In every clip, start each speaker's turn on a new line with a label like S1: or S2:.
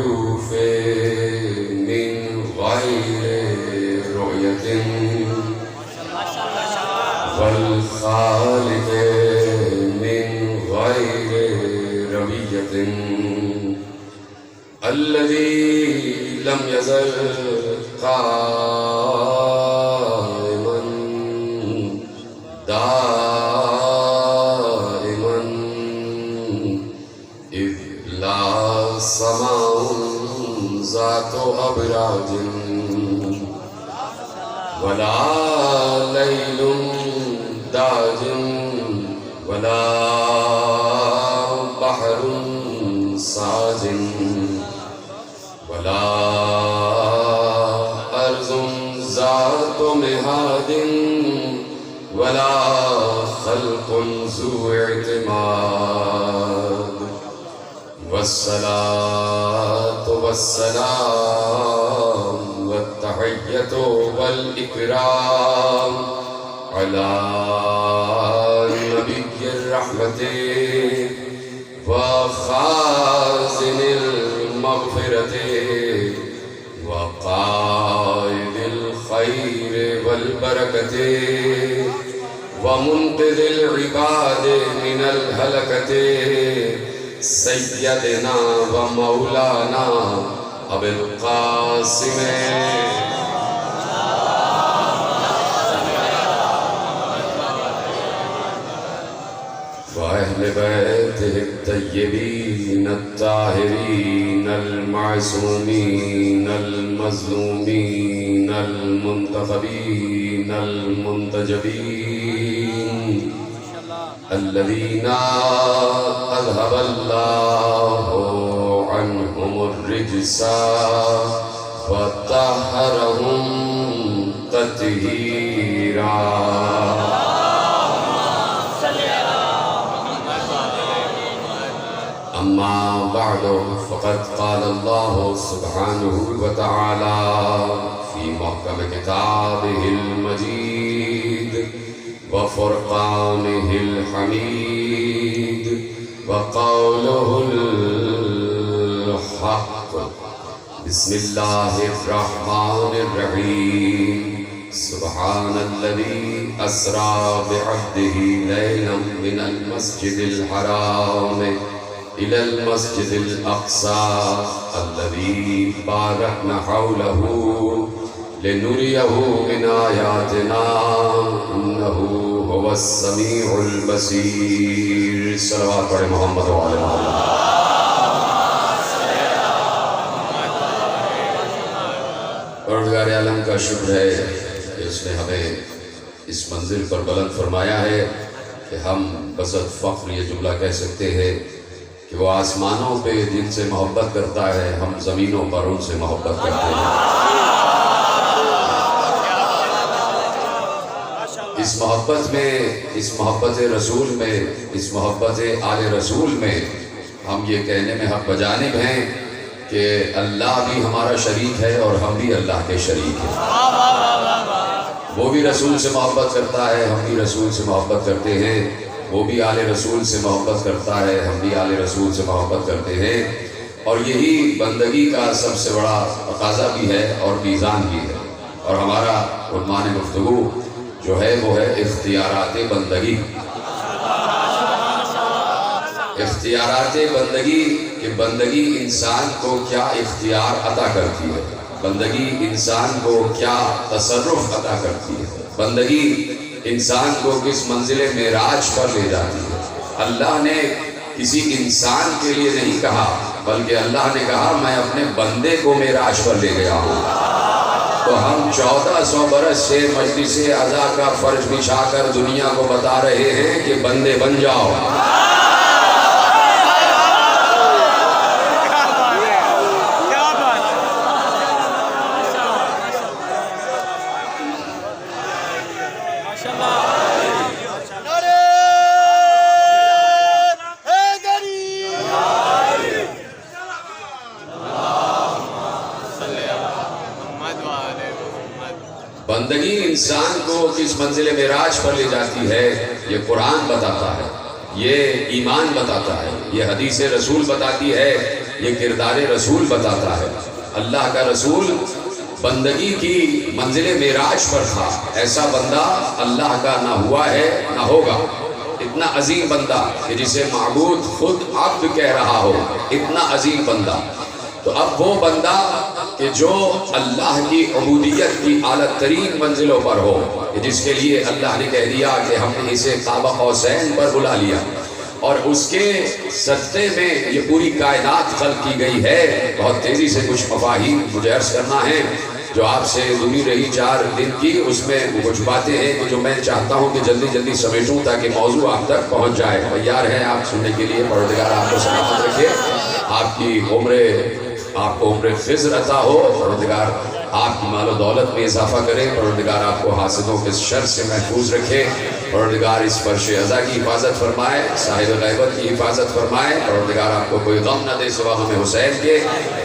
S1: المعروف من غير رؤية والخالق من غير ربية الذي لم يزل قائما دائما إذ لا سماء ذات أبراج ولا ليل داج ولا بحر ساج ولا أرض ذات مهاد ولا خلق ذو اعتماد والصلاة والسلام والتحية والإكرام على نبي الرحمة وخازن المغفرة وقائد الخير والبركة ومنقذ العباد من الهلكة سيدنا ومولانا أبي القاسم وأهل بيته الطيبين الطاهرين المعصومين المظلومين المنتخبين المنتجبين الذين أذهب الله عنهم الرجس وطهرهم تطهيرا. أما بعد فقد قال الله سبحانه وتعالى في محكم كتابه المجيد وفرقانه الحميد وقوله الحق بسم الله الرحمن الرحيم سبحان الذي أسرى بعبده ليلا من المسجد الحرام إلى المسجد الأقصى الذي باركنا حوله لنريه من آياتنا إنه هو السميع البصير. صلوات علی محمد وعلی محمد. پروردگار عالم کا شکر ہے کہ اس نے ہمیں اس منزل پر بلند فرمایا ہے کہ ہم بصد فخر یہ جملہ کہہ سکتے ہیں کہ وہ آسمانوں پہ جن سے محبت کرتا ہے ہم زمینوں پر ان سے محبت کرتے ہیں. اس محبت میں، اس محبت رسول میں، اس محبت آل رسول میں ہم یہ کہنے میں حق بجانب ہیں کہ اللہ بھی ہمارا شریک ہے اور ہم بھی اللہ کے شریک ہیں. وہ بھی رسول سے محبت کرتا ہے، ہم بھی رسول سے محبت کرتے ہیں. وہ بھی آل رسول سے محبت کرتا ہے، ہم بھی آل رسول سے محبت کرتے ہیں. اور یہی بندگی کا سب سے بڑا تقاضا بھی ہے اور میزان بھی ہے. اور ہمارا عنوان گفتگو جو ہے وہ ہے اختیارات بندگی. اختیارات بندگی کہ بندگی انسان کو کیا اختیار عطا کرتی ہے، بندگی انسان کو کیا تصرف عطا کرتی ہے، بندگی انسان کو کس منزل معراج پر لے جاتی ہے. اللہ نے کسی انسان کے لیے نہیں کہا بلکہ اللہ نے کہا میں اپنے بندے کو معراج پر لے گیا ہوں. تو ہم 1400 برس سے مجلس عزا کا فرش بچھا کر دنیا کو بتا رہے ہیں کہ بندے بن جاؤ. بندگی انسان کو کس منزل معراج پر لے جاتی ہے یہ قرآن بتاتا ہے، یہ ایمان بتاتا ہے، یہ حدیث رسول بتاتی ہے، یہ کردار رسول بتاتا ہے۔ اللہ کا رسول بندگی کی منزل معراج پر تھا۔ ایسا بندہ اللہ کا نہ ہوا ہے نہ ہوگا، اتنا عظیم بندہ کہ جسے معبود خود عبد کہہ رہا ہو، اتنا عظیم بندہ۔ تو اب وہ بندہ کہ جو اللہ کی عبودیت کی اعلیٰ ترین منزلوں پر ہو، کہ جس کے لیے اللہ نے کہہ دیا کہ ہم نے اسے قاب قوسین پر بلا لیا، اور اس کے صدقے میں یہ پوری کائنات خلق کی گئی ہے۔ بہت تیزی سے کچھ مفاہیم مجھے عرض کرنا ہے جو آپ سے دوری رہی 4 دن کی، اس میں کچھ باتیں ہیں کہ جو میں چاہتا ہوں کہ جلدی جلدی سمیٹوں تاکہ موضوع آپ تک پہنچ جائے۔ تیار ہیں آپ سننے کے لیے؟ پروردگار آپ کو سلامت رکھے، آپ کی آپ کو عمر خضر عطا ہو، پروردگار آپ کی مال و دولت میں اضافہ کرے، پروردگار آپ کو حاسدوں کے شر سے محفوظ رکھے، پروردگار اس فرش عزا کی حفاظت فرمائے، صاحب غیبت کی حفاظت فرمائے، پروردگار آپ کو کوئی غم نہ دے سوا غم حسین کے۔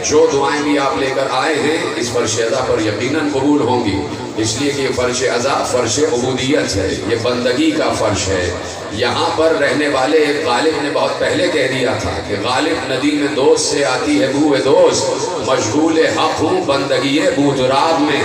S1: جو دعائیں بھی آپ لے کر آئے ہیں اس فرش عزا پر یقیناً قبول ہوں گی، اس لیے کہ یہ فرش عزا فرش عبودیت ہے، یہ بندگی کا فرش ہے۔ یہاں پر رہنے والے غالب نے بہت پہلے کہہ دیا تھا کہ غالب ندی میں دوست سے آتی ہے بو دوست، مشغول حق ہوں بندگی بو تراب میں۔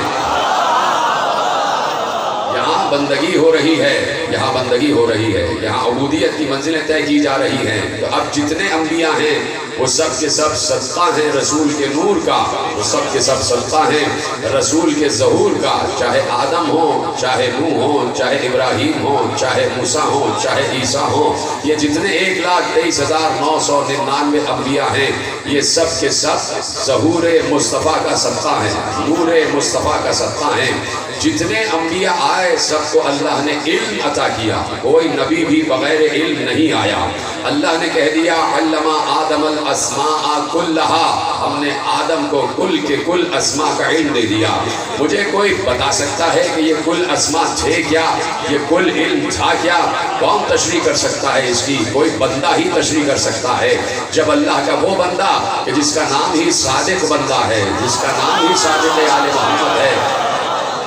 S1: یہاں بندگی ہو رہی ہے، یہاں بندگی ہو رہی ہے، یہاں عبودیت کی منزلیں طے کی جا رہی ہیں۔ تو اب جتنے انبیاء ہیں وہ سب کے سب صدقہ ہیں رسول کے نور کا، وہ سب کے سب صدقہ ہیں رسول کے ظہور کا، چاہے آدم ہوں، چاہے نوح ہوں، چاہے ابراہیم ہوں، چاہے موسیٰ ہوں، چاہے عیسیٰ ہوں، یہ جتنے 1,23,999 انبیاء ہیں یہ سب کے سب ظہور مصطفیٰ کا صدقہ ہیں، نور مصطفیٰ کا صدقہ ہیں۔ جتنے انبیاء آئے سب کو اللہ نے علم عطا کیا، کوئی نبی بھی بغیر علم نہیں آیا۔ اللہ نے کہہ دیا علم آدم الاسماء کلہا، ہم نے آدم کو کل کے کل اسماء کا علم دے دیا۔ مجھے کوئی بتا سکتا ہے کہ یہ کل اسماء تھے کیا، یہ کل علم تھا کیا؟ کون تشریح کر سکتا ہے اس کی؟ کوئی بندہ ہی تشریح کر سکتا ہے۔ جب اللہ کا وہ بندہ کہ جس کا نام ہی صادق بندہ ہے، جس کا نام ہی صادق آل محمد ہے،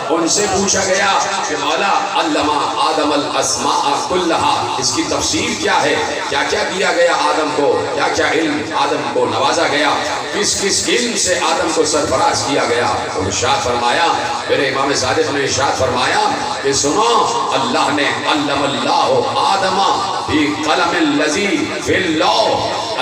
S1: ان سے پوچھا گیا کہ مولا علم آدم الاسماء کلہا، اس کی تفسیر کیا ہے؟ کیا کیا دیا گیا آدم کو، کیا کیا علم آدم کو نوازا گیا، کس کس علم سے آدم کو سرفراز کیا گیا؟ تو ارشاد فرمایا، میرے امام صادق نے ارشاد فرمایا کہ سنو، اللہ نے علم اللہ آدم فی قلم الذی فی اللوح،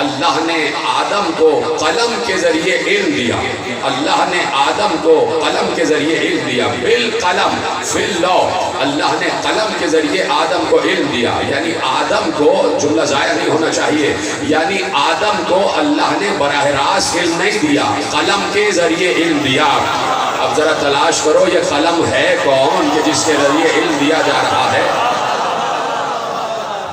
S1: اللہ نے آدم کو قلم کے ذریعے علم دیا، اللہ نے آدم کو قلم کے ذریعے علم دیا، بالقلم فی اللوح، اللہ نے قلم کے ذریعے آدم کو علم دیا۔ یعنی آدم کو، جملہ ضائع نہیں ہونا چاہیے، یعنی آدم کو اللہ نے براہ راست علم نہیں دیا، قلم کے ذریعے علم دیا۔ اب ذرا تلاش کرو یہ قلم ہے کون کہ جس کے ذریعے علم دیا جا رہا ہے؟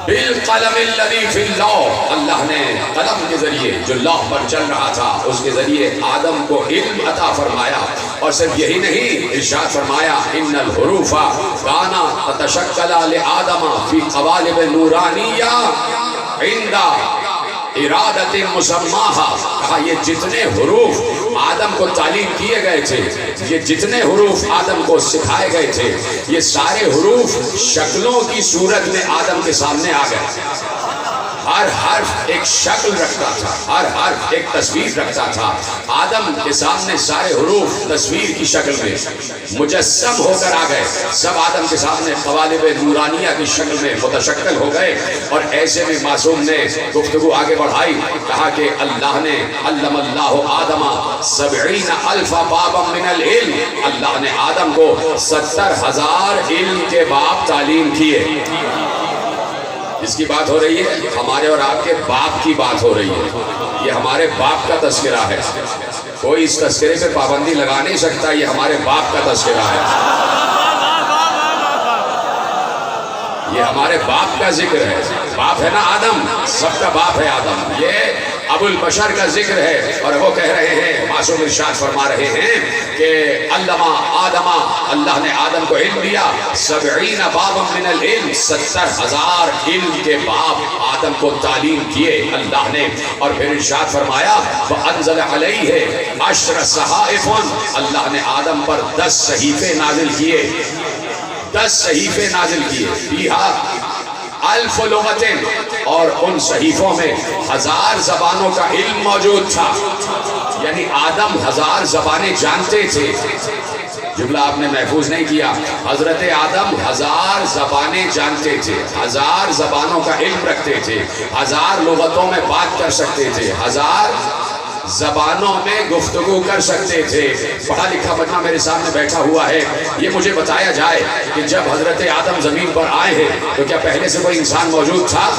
S1: بالقلم الذی فی اللوح، اللہ نے قلم کے ذریعے جو لوح پر چل رہا تھا اس کے ذریعے آدم کو علم عطا فرمایا۔ اور صرف یہی نہیں، ارشاد فرمایا ان الحروف کانت تتشکل لآدم فی قوالب نورانیہ عند ارادت مسماہا، کہا یہ جتنے حروف آدم کو تعلیم کیے گئے تھے، یہ جتنے حروف آدم کو سکھائے گئے تھے، یہ سارے حروف شکلوں کی صورت میں آدم کے سامنے آ گئے۔ ہر حرف ایک شکل رکھتا تھا، ہر حرف ایک تصویر رکھتا تھا۔ آدم کے سامنے سارے حروف تصویر کی شکل میں مجسم ہو کر آ گئے، سب آدم کے سامنے قوالب نورانیہ کی شکل میں متشکل ہو گئے۔ اور ایسے میں معصوم نے گفتگو آگے بڑھائی، کہا کہ اللہ نے علم اللہ آدم 70,000 بابا من العلم، اللہ نے آدم کو 70,000 علم کے باب تعلیم کیے۔ اس کی بات ہو رہی ہے، ہمارے اور آپ کے باپ کی بات ہو رہی ہے، یہ ہمارے باپ کا تذکرہ ہے، کوئی اس تذکرے پہ پابندی لگا نہیں سکتا، یہ ہمارے باپ کا تذکرہ ہے، یہ ہمارے باپ کا ذکر ہے۔ باپ ہے نا آدم، سب کا باپ ہے آدم، یہ ابو البشر کا ذکر ہے۔ اور وہ کہہ رہے ہیں، معصوم ارشاد فرما رہے ہیں کہ علم آدم، اللہ نے آدم کو علم دیا 70 بابا من العلم، 70,000 علم کے باب آدم کو تعلیم کیے اللہ نے۔ اور پھر ارشاد فرمایا وَأَنزَلَ عَلَيْهِ 10 صَحَائِفٌ، اللہ نے آدم پر 10 صحیفے نازل کیے، 10 صحیفے نازل کیے، فیہا الف لغتیں، اور ان صحیفوں میں 1000 زبانوں کا علم موجود تھا. یعنی آدم 1000 زبانیں جانتے تھے. جملہ آپ نے محفوظ نہیں کیا. حضرت آدم 1000 زبانیں جانتے تھے، 1000 زبانوں کا علم رکھتے تھے، 1000 لغتوں میں بات کر سکتے تھے، 1000 زبانوں میں گفتگو کر سکتے تھے. پڑھا لکھا بچہ میرے سامنے بیٹھا ہوا ہے. یہ مجھے بتایا جائے کہ جب حضرت آدم زمین پر آئے ہیں تو کیا پہلے سے کوئی انسان موجود تھا؟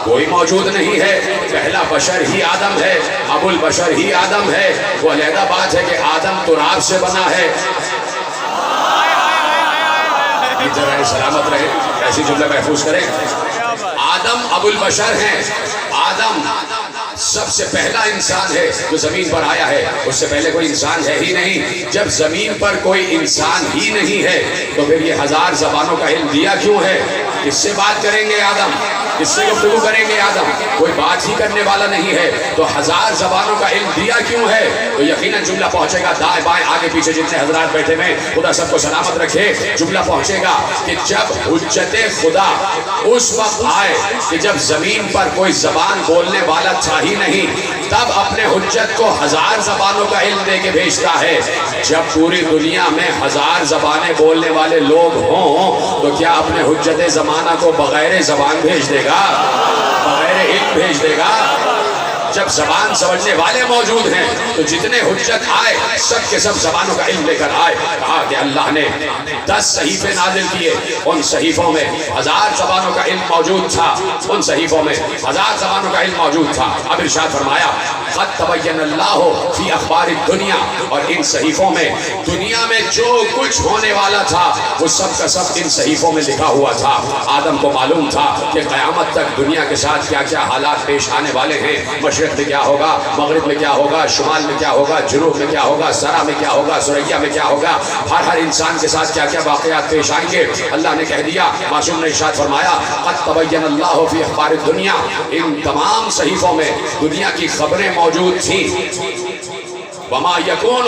S1: کوئی موجود نہیں ہے. پہلا بشر ہی آدم ہے، ابو البشر ہی آدم ہے. وہ علیحدہ بات ہے کہ آدم تراب سے بنا ہے. ذرا سلامت رہے، ایسی جملہ محفوظ کریں. آدم ابو البشر ہیں. آدم سب سے پہلا انسان ہے جو زمین پر آیا ہے. اس سے پہلے کوئی انسان ہے ہی نہیں. جب زمین پر کوئی انسان ہی نہیں ہے تو پھر یہ 1000 زبانوں کا علم دیا کیوں ہے؟ کس سے بات کریں گے آدم؟ کس سے گفتگو کریں گے آدم؟ کوئی بات ہی کرنے والا نہیں ہے. تو 1000 زبانوں کا علم دیا کیوں ہے؟ تو یقیناً جملہ پہنچے گا. دائیں بائیں آگے پیچھے جتنے حضرات بیٹھے ہیں خدا سب کو سلامت رکھے. جملہ پہنچے گا کہ جب حجت خدا اس وقت آئے کہ جب زمین پر کوئی زبان بولنے والا تھا ہی نہیں، تب اپنے حجت کو 1000 زبانوں کا علم دے کے بھیجتا ہے. جب پوری دنیا میں 1000 زبانیں بولنے والے لوگ ہوں تو کیا اپنے حجت زمانہ کو بغیر زبان بھیج دے گا؟ بغیر علم بھیج دے گا؟ جب زبان سمجھنے والے موجود ہیں تو جتنے حجت آئے سب کے سب زبانوں کا علم لے کر آئے. کہا کہ اللہ نے 10 صحیفے نازل کیے. ان صحیفوں میں 1000 زبانوں کا علم موجود تھا. ان صحیفوں میں 1000 زبانوں کا علم موجود تھا. اب ارشاد فرمایا قد تبین اللہ فی اخبار الدنیا، اور ان صحیفوں میں دنیا میں جو کچھ ہونے والا تھا وہ سب کا سب ان صحیفوں میں لکھا ہوا تھا. آدم کو معلوم تھا کہ قیامت تک دنیا کے ساتھ کیا کیا حالات پیش آنے والے ہیں. مشرق میں کیا ہوگا، مغرب میں کیا ہوگا، شمال میں کیا ہوگا، جنوب میں کیا ہوگا، سرا میں کیا ہوگا، سریا میں کیا ہوگا. ہر انسان کے ساتھ کیا کیا واقعات پیش آئیں گے. اللہ نے کہہ دیا، معصوم نے ارشاد فرمایا قد تبین اللہ فی اخبار الدنیا. ان تمام صحیفوں میں دنیا کی خبریں موجود تھیں. وما یکون،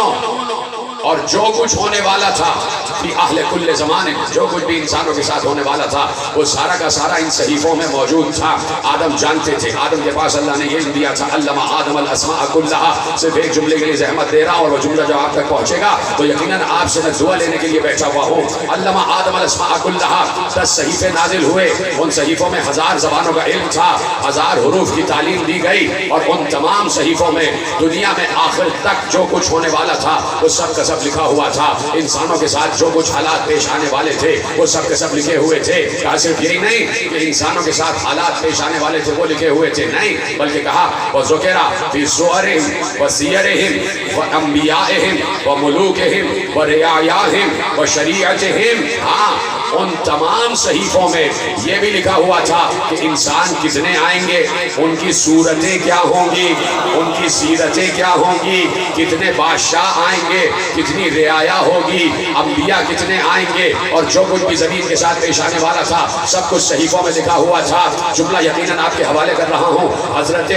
S1: اور جو کچھ ہونے والا تھا فی اہل کل زمانے، جو کچھ بھی انسانوں کے ساتھ ہونے والا تھا وہ سارا کا سارا ان صحیفوں میں موجود تھا. آدم جانتے تھے. آدم کے پاس اللہ نے یہ دیا تھا علم آدم الاسماء کلھا. صرف ایک جملے کے لیے زحمت دے رہا ہوں اور وہ جملہ جب آپ تک پہنچے گا تو یقیناً آپ سے میں دعا لینے کے لیے بیٹھا ہوا ہوں. علم آدم الاسماء کلھا. 10 صحیفے نازل ہوئے. ان صحیفوں میں 1000 زبانوں کا علم تھا. 1000 حروف کی تعلیم دی گئی. اور ان تمام صحیفوں میں دنیا میں آخر تک جو کچھ ہونے والا تھا وہ سب کا سب لکھا ہوا تھا. انسانوں کے ساتھ جو کچھ حالات پیش آنے والے تھے وہ سب کے سب لکھے ہوئے تھے. کہا صرف یہی نہیں کہ انسانوں کے ساتھ حالات پیش آنے والے تھے وہ لکھے ہوئے تھے، نہیں بلکہ کہا وَذُكِرَ فِي صُوَرِهِمْ وَسِيَرِهِمْ وَأَنْبِيَائِهِمْ وَمُلُوكِهِمْ وَرِعَایَاهِمْ وَشَرِيعَتِهِمْ. ہاں ان تمام صحیفوں میں یہ بھی لکھا ہوا تھا کہ انسان کتنے آئیں گے، ان کی صورتیں کیا ہوں گی، ان کی سیرتیں کیا ہوں گی، کتنے بادشاہ آئیں گے، کتنی رعایا ہوگی، انبیاء کتنے آئیں گے، اور جو کچھ بھی زمین کے ساتھ پیش آنے والا تھا سب کچھ صحیفوں میں لکھا ہوا تھا. جملہ یقیناً آپ کے حوالے کر رہا ہوں. حضرت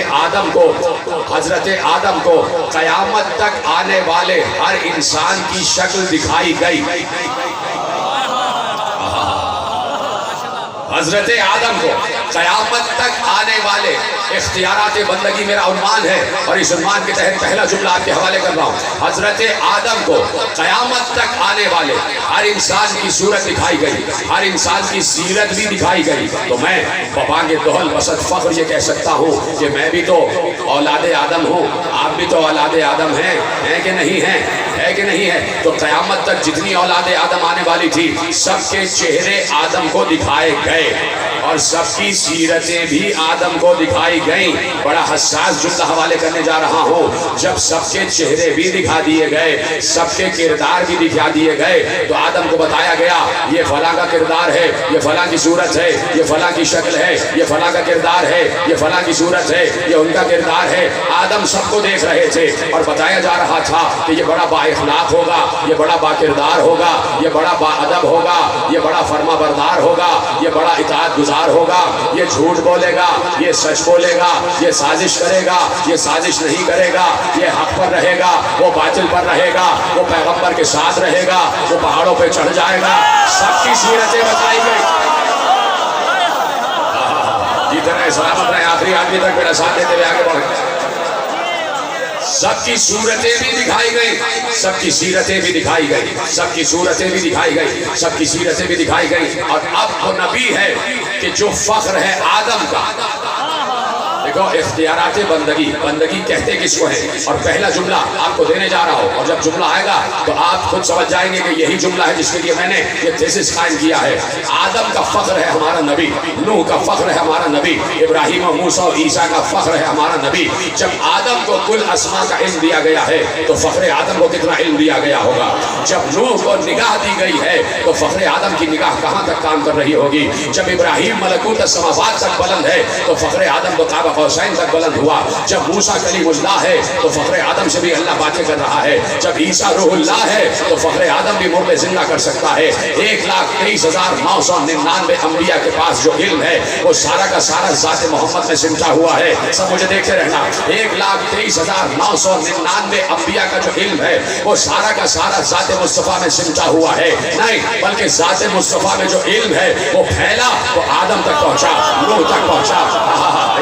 S1: آدم کو قیامت تک آنے والے ہر انسان کی شکل دکھائی گئی. حضرت آدم کو قیامت تک آنے والے اختیارات بندگی میرا عنوان ہے اور اس عنوان کے تحت پہلا جملہ آپ کے حوالے کر رہا ہوں. حضرت آدم کو قیامت تک آنے والے ہر انسان کی صورت دکھائی گئی، ہر انسان کی سیرت بھی دکھائی گئی. تو میں ببانگ دہل بسط فخر یہ کہہ سکتا ہوں کہ میں بھی تو اولاد آدم ہوں، آپ بھی تو اولاد آدم ہیں کہ نہیں ہیں؟ ہے کہ نہیں ہے؟ تو قیامت تک جتنی اولاد آدم آنے والی تھی سب کے چہرے آدم کو دکھائے گئے اور سب کی سیرتیں بھی آدم کو دکھائی گئیں. بڑا حساس جملہ حوالے کرنے جا رہا ہوں. جب سب کے چہرے بھی دکھا دیے گئے، سب کے کردار بھی دکھا دیے گئے تو آدم کو بتایا گیا یہ فلاں کا کردار ہے، یہ فلاں کی صورت ہے، یہ فلاں کی شکل ہے، یہ فلاں کا کردار ہے، یہ فلاں کی صورت ہے، یہ ان کا کردار ہے. آدم سب کو دیکھ رہے تھے اور بتایا جا رہا تھا کہ یہ بڑا با اخلاق ہوگا، یہ بڑا با کردار ہوگا، یہ بڑا با ادب ہوگا، یہ بڑا فرما بردار ہوگا، یہ بڑا اطاعت گزار ہوگا، یہ جھوٹ بولے گا، یہ سچ بولے گا، یہ سازش کرے گا، یہ سازش نہیں کرے گا، یہ حق پر رہے گا، وہ باطل پر رہے گا، وہ پیغمبر کے ساتھ رہے گا، وہ پہاڑوں پہ چڑھ جائے گا. سب کی سیرتیں بتائی گئی. جیتے رہے، سلامت رہے، آخری آدمی تک میرا ساتھ دیتے ہوئے آگے بڑھیں۔ سب کی صورتیں بھی دکھائی گئی، سب کی سیرتیں بھی دکھائی گئی، سب کی صورتیں بھی دکھائی گئی، سب کی سیرتیں بھی دکھائی گئی۔ اور اب وہ نبی ہے کہ جو فخر ہے آدم کا۔ دیکھو اختیارات بندگی، بندگی کہتے کس کو ہے؟ اور پہلا جملہ آپ کو دینے جا رہا ہوں، اور جب جملہ آئے گا تو آپ خود سمجھ جائیں گے کہ یہی جملہ ہے جس کے لیے میں نے یہ تھیسس قائم کیا ہے۔ آدم کا فخر ہے ہمارا نبی، نوح کا فخر ہے ہمارا نبی، ابراہیم و موسیٰ و عیسیٰ کا فخر ہے ہمارا نبی۔ جب آدم کو کل اسماء کا علم دیا گیا ہے تو فخر آدم کو کتنا علم دیا گیا ہوگا؟ جب نوح کو نگاہ دی گئی ہے تو فخر آدم کی نگاہ کہاں تک کام کر رہی ہوگی؟ جب ابراہیم ملکوت السماوات تک بلند ہے تو فخر آدم تو کعبہ قوسین تک بلند ہوا۔ جب موسیٰ کلیم اللہ ہے تو فخر آدم سے بھی اللہ باتیں کر رہا ہے۔ جب عیسیٰ روح اللہ ہے تو فخر آدم بھی مردے زندہ کر سکتا ہے۔ 1,23,999 انبیاء کے پاس جو علم ہے وہ سارا کا سارا ذات محمد میں سمٹا ہوا ہے۔ سب مجھے دیکھتے رہنا، 1,23,999 انبیاء کا جو علم ہے وہ سارا کا سارا ذات مصطفیٰ میں سمٹا ہوا ہے۔ نہیں بلکہ ذات مصطفیٰ میں جو علم ہے وہ پھیلا، وہ آدم تک پہنچا، نوح تک پہنچا،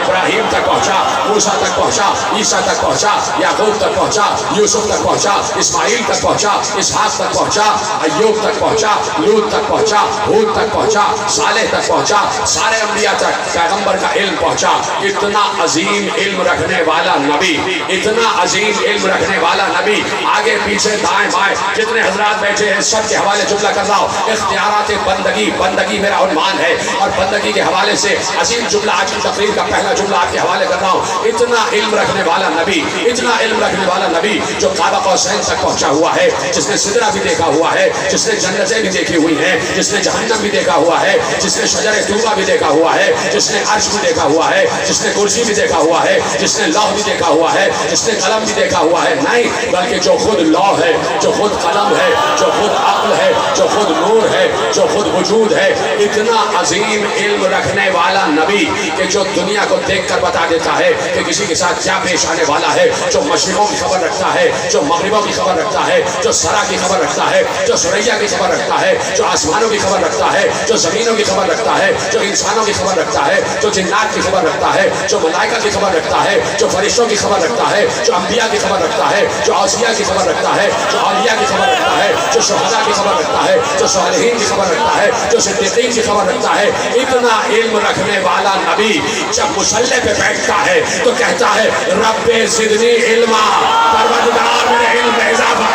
S1: ابراہیم تک پہنچا، موسیٰ تک پہنچا، عیسیٰ تک پہنچا، یعقوب تک پہنچا، یوسف تک پہنچا، اسماعیل تک پہنچا، اسحاق تک پہنچا، ایوب تک پہنچا، لوط تک پہنچا، ہود تک پہنچا، صالح تک پہنچا، سارے انبیاء تک پیغمبر کا علم پہنچا۔ اتنا عظیم علم رکھنے والا نبی، اتنا عظیم علم رکھنے والا نبی، آگے پیچھے دائیں بائیں جتنے حضرات بیٹھے ہیں سب کے حوالے جملہ کر رہا ہوں۔ اختیارات بندگی، بندگی میرا عنوان ہے، اور بندگی کے حوالے سے عظیم جملہ آج کی تقریر کا پہلا جملہ آپ کے حوالے کر رہا ہوں۔ اتنا علم رکھنے والا نبی، اتنا علم رکھنے والا نبی جو کعبہ قوسین تک پہنچا ہوا ہے، جس نے سدرہ بھی دیکھا ہوا ہے، جس نے جنتیں بھی دیکھی ہوئی ہیں، جس نے جہنم بھی دیکھا ہوا ہے، جس نے شجر طوبہ بھی دیکھا ہوا ہے، جس نے عرش بھی دیکھا ہوا ہے، جس نے کرسی بھی دیکھا ہوا ہے، جس نے لوح بھی دیکھا ہوا ہے، جس نے قلم بھی دیکھا ہوا ہے۔ نہیں بلکہ جو خود لوح ہے، جو خود قلم ہے، جو خود عقل ہے، جو خود نور ہے، جو خود وجود ہے، اتنا عظیم علم رکھنے والا نبی کہ جو دنیا کو دیکھ کر بتا دیتا ہے کہ کسی کے ساتھ کیا پیش آنے والا ہے، جو مشرقوں کی خبر رکھتا ہے، جو مغربوں کی خبر رکھتا ہے، جو سرا کی خبر رکھتا ہے، جو سریا کی خبر رکھتا ہے، جو آسمانوں کی خبر رکھتا ہے، جو زمینوں کی خبر رکھتا ہے، جو انسانوں کی خبر رکھتا ہے، جو جنات کی خبر رکھتا ہے، جو ملائکہ کی خبر رکھتا ہے، جو فرشتوں کی خبر رکھتا ہے، جو انبیاء کی خبر رکھتا ہے، جو اوصیاء کی خبر رکھتا ہے، جو اولیاء کی خبر رکھتا ہے، جو شہداء کی خبر رکھتا ہے، جو صالحین کی خبر رکھتا ہے، جو صدیقین کی خبر رکھتا ہے۔ اتنا علم رکھنے والا نبی جب مصلی پہ بیٹھتا ہے تو کہتا ہے رب زدنی علما، پروردگار میرے علم میں اضافہ۔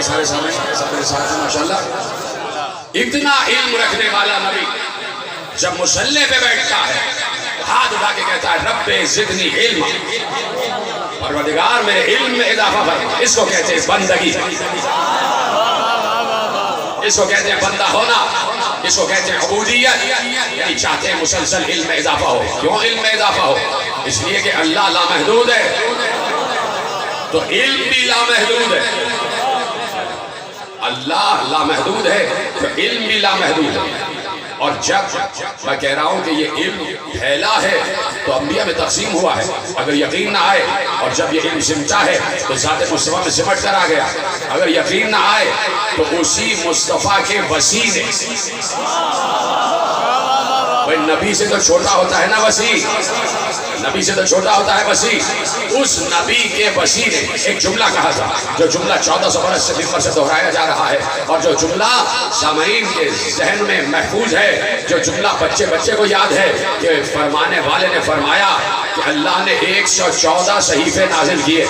S1: سارے سامنے سارے ساتھ ماشاءاللہ، اتنا علم رکھنے والا نبی جب مصلی پہ بیٹھتا ہے ہاتھ اٹھا کے کہتا ہے رب زدنی علما، پروردگار میرے علم میں اضافہ فرما۔ اس کو کہتے ہیں بندگی، اس کو کہتے ہیں بندہ ہونا، اس کو کہتے ہیں عبودیت، یعنی چاہتے ہیں مسلسل علم میں اضافہ ہو۔ کیوں علم میں اضافہ ہو؟ اس لیے کہ اللہ لامحدود ہے تو علم بھی لامحدود ہے، اللہ لامحدود ہے تو علم بھی لامحدود ہے۔ اور جب میں کہہ رہا ہوں کہ یہ علم پھیلا ہے تو انبیاء میں تقسیم ہوا ہے، اگر یقین نہ آئے، اور جب یہ علم سمٹا ہے تو ذات مصطفیٰ میں سمٹ کر آ گیا۔ اگر یقین نہ آئے تو اسی مصطفیٰ کے وسیلے، بھئی نبی سے تو چھوٹا ہوتا ہے نا وسیع، نبی سے تو چھوٹا ہوتا ہے وسیع، اس نبی کے وسیلے ایک جملہ کہا تھا جو جملہ 1400 برس سے ممبر سے دہرایا جا رہا ہے، اور جو جملہ سامعین کے ذہن میں محفوظ ہے، جو جملہ بچے بچے کو یاد ہے کہ فرمانے والے نے فرمایا کہ اللہ نے 114 صحیفے نازل کیے۔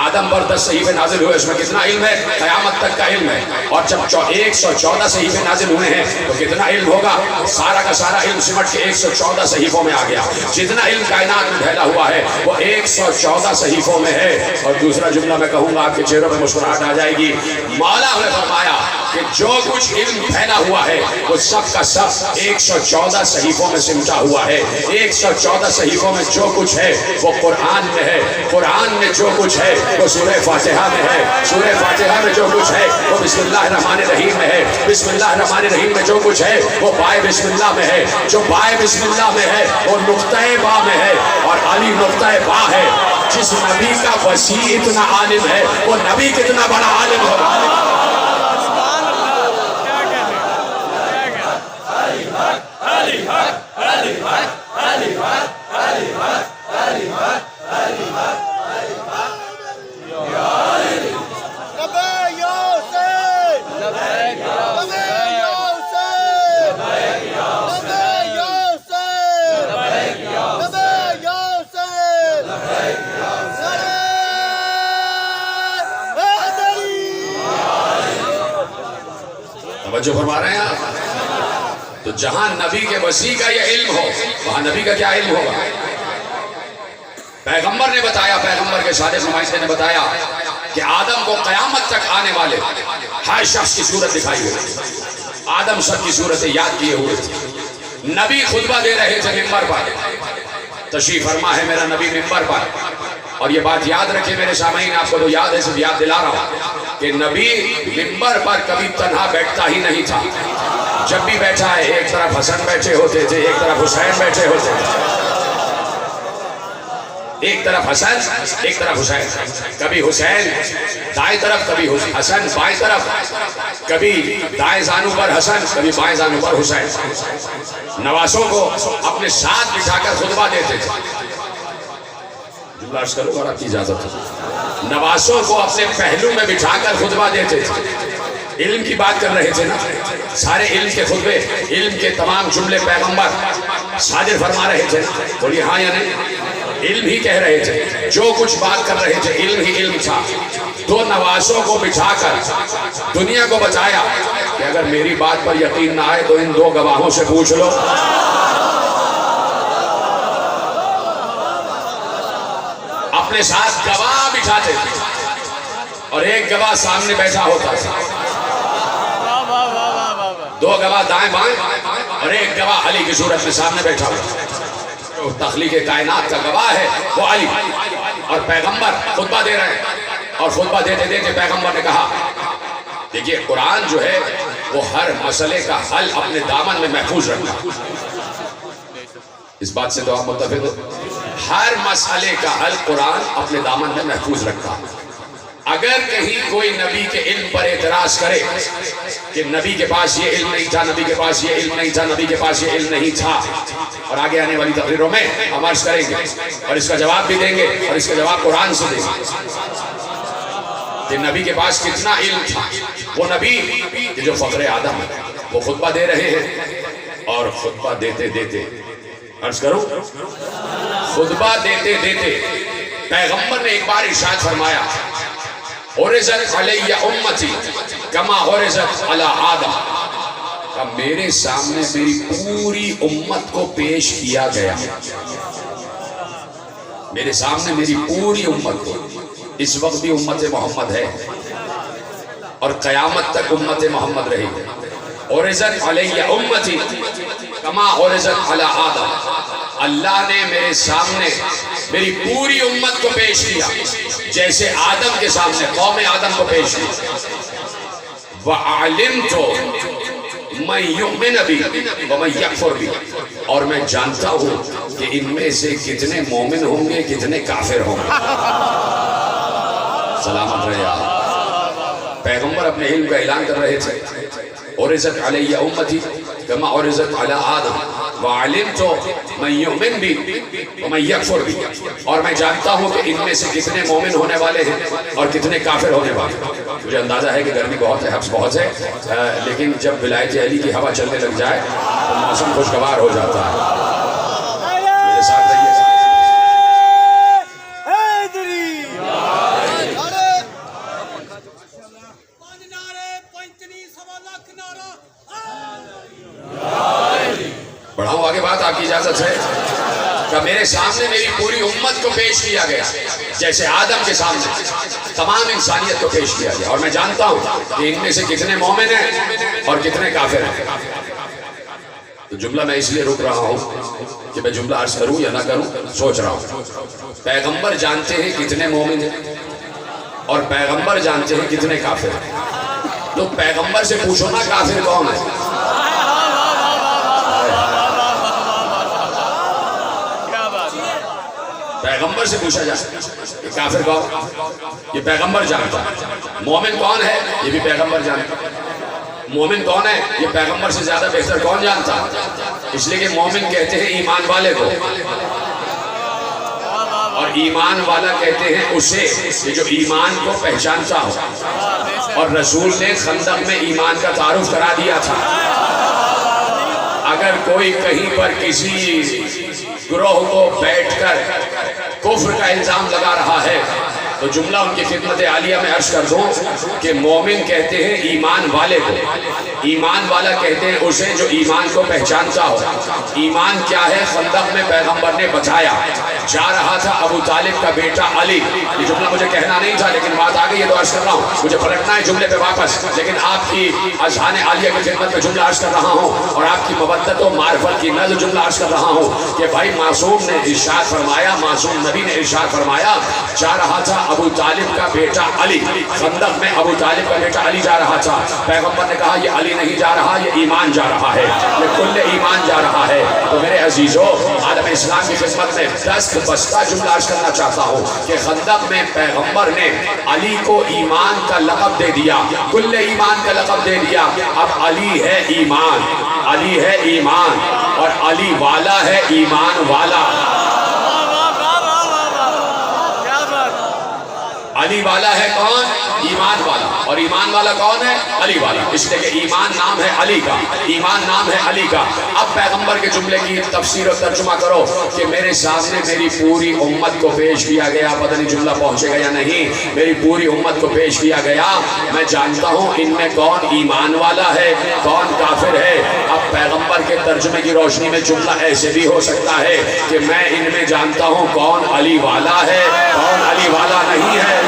S1: آدم پر 10 صحیفے نازل ہوئے، اس میں کتنا علم ہے؟ قیامت تک کا علم ہے. اور جب 114 صحیفے نازل ہوئے ہیں تو کتنا علم ہوگا؟ سارا کا سارا علم سمٹ کے 114 صحیفوں میں آ گیا. جتنا علم کائنات میں پھیلا ہوا ہے وہ 114 صحیفوں میں ہے. اور دوسرا جملہ میں کہوں گا، آپ کے چہروں پہ مسکراہٹ آ جائے گی. مولا نے فرمایا کہ جو کچھ علم پھیلا ہوا ہے وہ سب کا سب 114 صحیفوں میں سمٹا ہوا ہے. 114 صحیفوں میں جو کچھ ہے وہ قرآن میں ہے. قرآن میں جو کچھ ہے وہ سورہ فاتحہ میں ہے. سورہ فاتحہ میں جو کچھ ہے وہ بسم اللہ الرحمن الرحیم میں ہے. بسم اللہ الرحمن الرحیم میں جو کچھ ہے وہ بائے بسم اللہ میں ہے. جو بائے بسم اللہ میں ہے وہ نقطہ با میں ہے. اور علی نقطہ با ہے. جس نبی کا وسیع اتنا عالم ہے وہ نبی کتنا بڑا عالم ہوگا. توجہ فرما رہے ہیں آپ؟ تو جہاں نبی کے وسیع کا یہ علم ہو وہاں نبی کا کیا علم ہوگا؟ پیغمبر نے بتایا، پیغمبر کے صادق نمائندے نے بتایا کہ آدم کو قیامت تک آنے والے ہر شخص کی صورت دکھائی ہوئی. آدم سب کی صورتیں یاد کیے ہوئے تھے. نبی خطبہ دے رہے تھے ممبر پر. تشریف فرما ہے میرا نبی ممبر پر. اور یہ بات یاد رکھیں میرے سامعین، آپ کو تو یاد ہے، صرف یاد دلا رہا ہوں کہ نبی ممبر پر کبھی تنہا بیٹھتا ہی نہیں تھا. جب بھی بیٹھا ہے ایک طرف حسن بیٹھے ہوتے تھے، ایک طرف حسین بیٹھے ہوتے تھے. ایک طرف حسن ایک طرف حسین. کبھی حسین دائیں طرف، کبھی حسن بائیں طرف. کبھی دائیں زانو پر حسن، کبھی بائیں زانو پر حسین. نواسوں کو اپنے ساتھ بٹھا کر خطبہ دیتے تھے. جملہ عرض کروں اور آپ کی اجازت ہے. نواسوں کو اپنے پہلو میں بٹھا کر خطبہ دیتے تھے. علم کی بات کر رہے تھے نا، سارے علم کے خطبے، علم کے تمام جملے پیغمبر صادر فرما رہے تھے. بولیے ہاں یا نہیں؟ علم ہی کہہ رہے تھے. جو کچھ بات کر رہے تھے علم ہی علم تھا. دو نواسوں کو بٹھا کر دنیا کو بتایا کہ اگر میری بات پر یقین نہ آئے تو ان دو گواہوں سے پوچھ لو. اپنے ساتھ گواہ بٹھاتے تھے اور ایک گواہ سامنے بیٹھا ہوتا تھا. دو گواہ دائیں بائیں اور ایک گواہ علی کی صورت میں سامنے بیٹھا ہوتا. تخلیق کائنات کا گواہ ہے وہ علی. اور پیغمبر خطبہ دے رہے ہیں اور خطبہ دیتے دیتے پیغمبر نے کہا دیکھیے قرآن جو ہے وہ ہر مسئلے کا حل اپنے دامن میں محفوظ رکھتا. اس بات سے تو آپ متفق ہو؟ ہر مسئلے کا حل قرآن اپنے دامن میں محفوظ رکھتا. اگر کہیں کوئی نبی کے علم پر اعتراض کرے کہ نبی کے پاس یہ علم نہیں تھا، نبی کے پاس یہ علم نہیں تھا، نبی کے پاس یہ علم نہیں تھا، اور آگے آنے والی تقریروں میں ہم عرض کریں گے اور اس کا جواب بھی دیں گے اور اس کا جواب قرآن سے دیں گے کہ نبی کے پاس کتنا علم تھا. وہ نبی کہ جو فخر آدم ہے وہ خطبہ دے رہے ہیں اور خطبہ دیتے دیتے عرض کروں خطبہ دیتے دیتے پیغمبر نے ایک بار ارشاد فرمایا عرضت علی امتی کما عرضت علی آدم. میرے سامنے میری پوری امت کو پیش کیا گیا. میرے سامنے میری پوری امت کو، اس وقت بھی امت محمد ہے اور قیامت تک امت محمد رہے گی. عرضت علی امتی کما عرضت علی آدم. اللہ نے میرے سامنے میری پوری امت کو پیش کیا جیسے آدم کے سامنے قوم آدم کو پیش کیا. وَعَلِمْتُ مَنْ يُؤْمِنَ بِي وَمَنْ يَكْفُرْ بِي. اور میں جانتا ہوں کہ ان میں سے کتنے مومن ہوں گے کتنے کافر ہوں گے. سلامت رہے آپ. پیغمبر اپنے علم کا اعلان کر رہے تھے عرضت علی امتی کما عرضت علی آدم وعلمت من یؤمن بی ومن یکفر بی. اور میں جانتا ہوں کہ ان میں سے کتنے مومن ہونے والے ہیں اور کتنے کافر ہونے والے ہیں. مجھے اندازہ ہے کہ گرمی بہت ہے، حبس بہت ہے، لیکن جب ولایت علی کی ہوا چلنے لگ جائے تو موسم خوشگوار ہو جاتا ہے. میرے ساتھ رہیے. بڑھاؤں آگے بات، آپ کی اجازت ہے؟ کہ میرے سامنے میری پوری امت کو پیش کیا گیا، جیسے آدم کے سامنے تمام انسانیت کو پیش کیا گیا، اور میں جانتا ہوں کہ ان میں سے کتنے مومن ہیں اور کتنے کافر ہیں۔ تو جملہ میں اس لیے رک رہا ہوں کہ میں جملہ عرض کروں یا نہ کروں، سوچ رہا ہوں۔ پیغمبر جانتے ہیں کتنے مومن ہیں اور پیغمبر جانتے ہیں کتنے کافر ہیں۔ تو پیغمبر سے پوچھو نا کافر کون ہے۔ پیغمبر سے پوچھا جائے کہ کافر کون، یہ پیغمبر جانتا ہے۔ مومن کون ہے، یہ بھی پیغمبر جانتا ہے۔ مومن کون ہے، یہ پیغمبر سے زیادہ بہتر کون جانتا ہے؟ اس لیے کہ مومن کہتے ہیں ایمان والے کو، اور ایمان والا کہتے ہیں اسے کہ جو ایمان کو پہچانتا ہو۔ اور رسول نے خندق میں ایمان کا تعارف کرا دیا تھا۔ اگر کوئی کہیں پر کسی گروہ کو بیٹھ کر کفر کا الزام لگا رہا ہے تو جملہ ان کی خدمت عالیہ میں عرض کر دوں کہ مومن کہتے ہیں ایمان والے کو، ایمان والا کہتے ہیں اسے جو ایمان کو پہچانتا ہو۔ ایمان کیا ہے، خندق میں پیغمبر نے بتایا۔ جا رہا تھا ابو طالب کا بیٹا علی، یہ جملہ مجھے کہنا نہیں تھا لیکن بات آ گئی ہے تو عرض کر رہا ہوں، مجھے پلٹنا ہے جملے پہ واپس، لیکن آپ کی اذہان عالیہ کی خدمت میں جملہ عرض کر رہا ہوں اور آپ کی مودت و معرفت کی نظر جملہ عرض کر رہا ہوں کہ بھائی معصوم نے ارشاد فرمایا، معصوم نبی نے ارشاد فرمایا، جا رہا تھا ابو طالب کا بیٹا علی، خندق میں ابو طالب کا بیٹا علی جا رہا تھا۔ پیغمبر نے کہا یہ علی نہیں جا رہا، یہ ایمان جا رہا ہے، یہ کل ایمان جا رہا ہے۔ تو میرے عزیزو، عالم اسلام کی خدمت میں دست بستہ جملہ عرض کرنا چاہتا ہوں کہ خندق میں پیغمبر نے علی کو ایمان کا لقب دے دیا، کل ایمان کا لقب دے دیا۔ اب علی ہے ایمان، علی ہے ایمان، اور علی والا ہے ایمان والا۔ علی والا ہے کون؟ ایمان والا۔ اور ایمان والا کون ہے؟ علی والا۔ اس لیے کہ ایمان نام ہے علی کا، ایمان نام ہے علی کا۔ اب پیغمبر کے جملے کی تفسیر و ترجمہ کرو کہ میرے سامنے میری پوری امت کو پیش کیا گیا، پتہ نہیں جملہ پہنچے گا یا نہیں، میری پوری امت کو پیش کیا گیا۔ میں جانتا ہوں ان میں کون ایمان والا ہے، کون کافر ہے۔ اب پیغمبر کے ترجمے کی روشنی میں جملہ ایسے بھی ہو سکتا ہے کہ میں ان میں جانتا ہوں کون علی والا ہے، کون علی والا نہیں ہے۔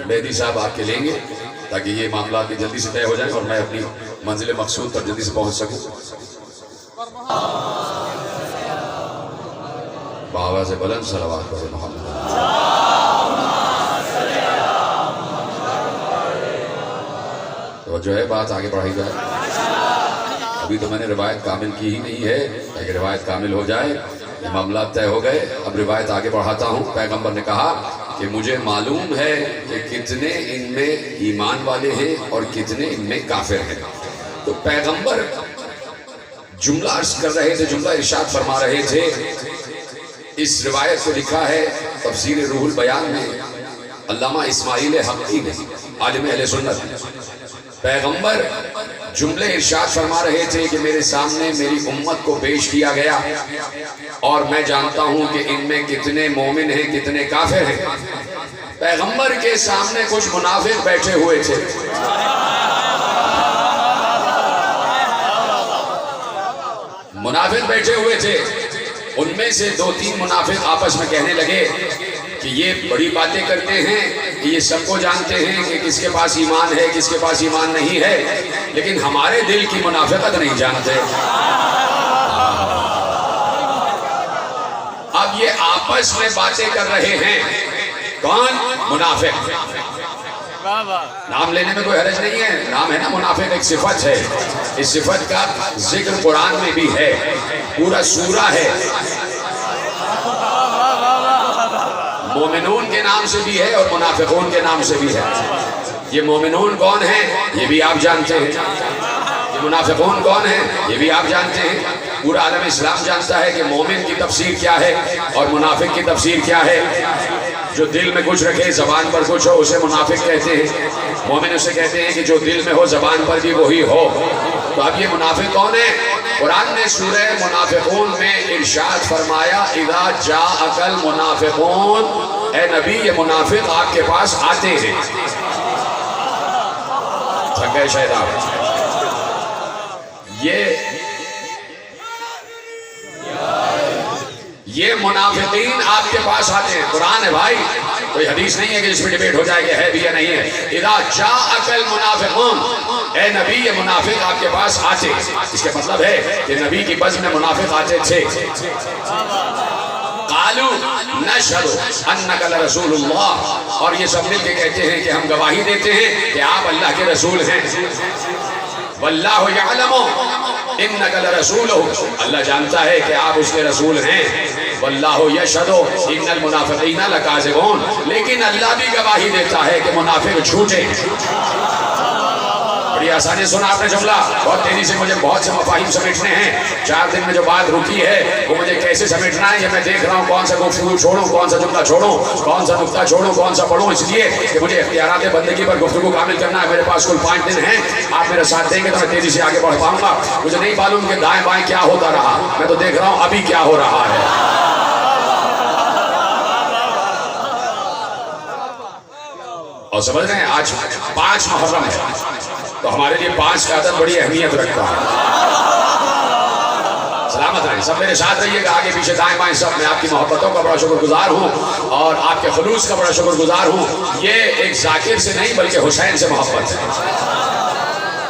S1: مہدی صاحب آپ کے لیں گے تاکہ یہ معاملات بھی جلدی سے طے ہو جائیں اور میں اپنی منزل مقصود پر جلدی سے پہنچ سکوں۔ بآواز بلند صلوات پر محمد۔ توجہ ہے، بات آگے بڑھائی جائے۔ ابھی تو میں نے روایت کامل کی ہی نہیں ہے، اگر روایت کامل ہو جائے یہ معاملات طے ہو گئے۔ اب روایت آگے بڑھاتا ہوں۔ پیغمبر نے کہا کہ مجھے معلوم ہے کہ کتنے ان میں ایمان والے ہیں اور کتنے ان میں کافر ہیں۔ تو پیغمبر جملہ عرض کر رہے تھے، جملہ ارشاد فرما رہے تھے۔ اس روایت کو لکھا ہے تفسیر روح البیان میں علامہ اسماعیل حقی نے، عالم اہل سنت۔ پیغمبر جملے ارشاد فرما رہے تھے کہ میرے سامنے میری امت کو پیش کیا گیا اور میں جانتا ہوں کہ ان میں کتنے مومن ہیں کتنے کافر ہیں۔ پیغمبر کے سامنے کچھ منافق بیٹھے ہوئے تھے۔ منافق بیٹھے ہوئے تھے، ان میں سے دو تین منافق آپس میں کہنے لگے کہ یہ بڑی باتیں کرتے ہیں، یہ سب کو جانتے ہیں کہ کس کے پاس ایمان ہے کس کے پاس ایمان نہیں ہے، لیکن ہمارے دل کی منافقت نہیں جانتے۔ اب یہ آپس میں باتیں کر رہے ہیں، کون؟ منافق۔ نام لینے میں کوئی حرج نہیں ہے، نام ہے نا منافق، ایک صفت ہے۔ اس صفت کا ذکر قرآن میں بھی ہے، پورا سورہ ہے، مومنون کے نام سے بھی ہے اور منافقون کے نام سے بھی ہے۔ یہ مومنون کون ہیں یہ بھی آپ جانتے ہیں، یہ منافقون کون ہیں یہ بھی آپ جانتے ہیں۔ پورا عالم اسلام جانتا ہے کہ مومن کی تفسیر کیا ہے اور منافق کی تفسیر کیا ہے۔ جو دل میں کچھ رکھے زبان پر کچھ ہو اسے منافق کہتے ہیں، مومن اسے کہتے ہیں کہ جو دل میں ہو زبان پر بھی وہی ہو۔ تو اب یہ منافق کون ہے؟ قرآن نے سورہ منافقون میں ارشاد فرمایا اذا جاءک المنافقون، اے نبی یہ منافق آپ کے پاس آتے ہیں. تھک گئے شاید آپ. یہ منافقین آپ کے پاس آتے ہیں. قرآن ہے بھائی، کوئی حدیث نہیں ہے کہ جس میں ڈیبیٹ ہو جائے کہ ہے بھی یا نہیں ہے. اذا جاءک المنافقون، اے نبی یہ منافق آپ کے پاس آتے. اس کے مطلب ہے کہ نبی کی بزم میں منافق آتے تھے. قالوا نشهد انک لرسول اللہ، اور یہ سب مل کے کہتے ہیں کہ ہم گواہی دیتے ہیں کہ آپ اللہ کے رسول ہیں. واللہ یعلم انک لرسولہ، اللہ جانتا ہے کہ آپ اس کے رسول ہیں. واللہ یشہد ان المنافقین لکاذبون، لیکن اللہ بھی گواہی دیتا ہے کہ منافق جھوٹے ہیں. بڑی آسانی سنا آپ نے جملہ. بہت تیزی سے مجھے بہت سے مفاہیم سمیٹنے ہیں. 4 دن میں جو بات رکی ہے وہ مجھے کیسے سمیٹنا ہے یہ میں دیکھ رہا ہوں. کون سا گفتگو چھوڑوں، کون سا جملہ چھوڑوں، کون سا نقطہ چھوڑوں، کون سا پڑھوں، اس لیے کہ مجھے اختیارات بندگی پر گفتگو کامل کرنا ہے. میرے پاس کل 5 دن ہیں. آپ میرا ساتھ دیں گے تو میں تیزی سے آگے بڑھ پاؤں گا. مجھے نہیں معلوم کہ دائیں بائیں کیا ہوتا رہا، میں تو دیکھ رہا ہوں ابھی کیا ہو رہا ہے. اور سمجھ رہے ہیں آج 5 محرم ہے تو ہمارے لیے 5 کا عدد بڑی اہمیت رکھتا ہے. سلامت رہیں، سب میرے ساتھ رہیے گا. آگے پیچھے دائیں بائیں سب. میں آپ کی محبتوں کا بڑا شکر گزار ہوں اور آپ کے خلوص کا بڑا شکر گزار ہوں. یہ ایک ذاکر سے نہیں بلکہ حسین سے محبت ہے.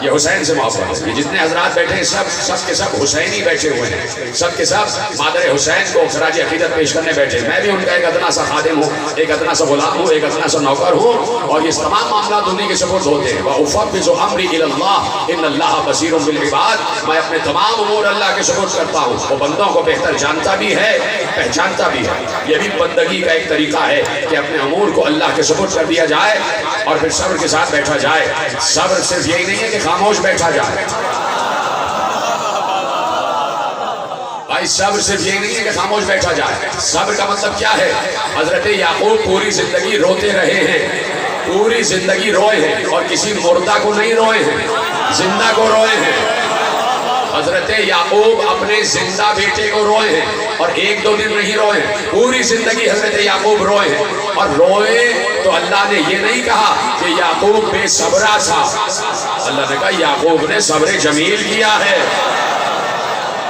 S1: یہ حسین سے محبت ہے. یہ جتنے حضرات بیٹھے ہیں سب کے سب حسینی بیٹھے ہوئے ہیں. سب کے سب مادر حسین کو خراج عقیدت پیش کرنے بیٹھے. میں بھی ان کا ایک ادنا سا خادم ہوں، ایک ادنا سا غلام ہوں، ایک ادنا سا نوکر ہوں. اور یہ تمام معاملات انہیں کے سپرد ہوتے ہیں. وَأُفَوِّضُ أَمْرِي إِلَى اللَّهِ إِنَّ اللَّهَ بَصِيرٌ بِالْعِبَادِ، میں اپنے تمام امور اللہ کے سپرد کرتا ہوں. وہ بندوں کو بہتر جانتا بھی ہے، پہچانتا بھی ہے. یہ بھی بندگی کا ایک طریقہ ہے کہ اپنے امور کو اللہ کے سپرد کر دیا جائے اور پھر صبر کے ساتھ بیٹھا جائے. صبر صرف یہی نہیں ہے کہ خاموش بیٹھا جائے. بھائی صبر صرف یہی نہیں ہے کہ خاموش بیٹھا جائے. صبر کا مطلب کیا ہے؟ حضرت یعقوب پوری زندگی روتے رہے ہیں، پوری زندگی روئے ہیں اور کسی مردہ کو نہیں روئے ہیں، زندہ کو روئے ہیں. حضرت یعقوب اپنے زندہ بیٹے کو روئے ہیں اور 1-2 دن نہیں روئے ہیں، پوری زندگی حضرت یعقوب روئے ہیں. اور روئے تو اللہ نے یہ نہیں کہا کہ یعقوب بے صبرا تھا. اللہ نے کہا یعقوب نے صبر جمیل کیا ہے.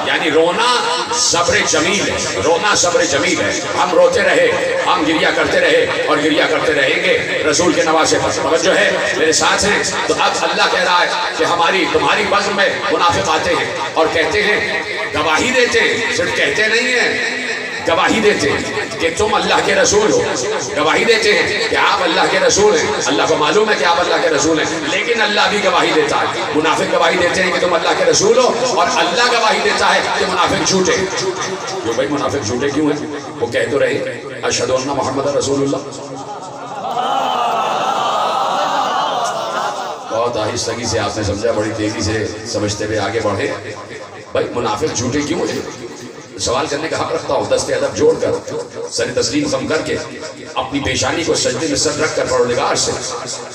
S1: یعنی رونا صبر جمیل ہے، رونا صبر جمیل ہے. ہم روتے رہے، ہم گریہ کرتے رہے اور گریہ کرتے رہیں گے رسول کے نواسے پر. توجہ ہے میرے ساتھ ہیں. تو اب اللہ کہہ رہا ہے کہ تمہاری بزم میں منافق آتے ہیں اور کہتے ہیں، گواہی دیتے ہیں. صرف کہتے نہیں ہیں، گواہی دیتے ہیں کہ تم اللہ کے رسول ہو. گواہی دیتے ہیں کہ آپ اللہ کے رسول ہیں. اللہ کو معلوم ہے کہ آپ اللہ کے رسول ہیں، لیکن اللہ بھی گواہی دیتا ہے. منافق گواہی دیتے ہیں کہ تم اللہ کے رسول ہو اور اللہ گواہی دیتا ہے کہ منافق جھوٹے. جو بھائی منافق جھوٹے کیوں ہیں؟ وہ کہہ تو رہے اشہد ان محمد رسول اللہ. بہت آہستگی سے آپ نے سمجھا، بڑی تیزی سے سمجھتے ہوئے آگے بڑھے. بھائی منافق جھوٹے کیوں ہیں؟ سوال کرنے کا حق رکھتا ہوں. دست ادب جوڑ کر، سر تسلیم خم کر کے، اپنی پیشانی کو سجدے میں سر رکھ کر پروردگار سے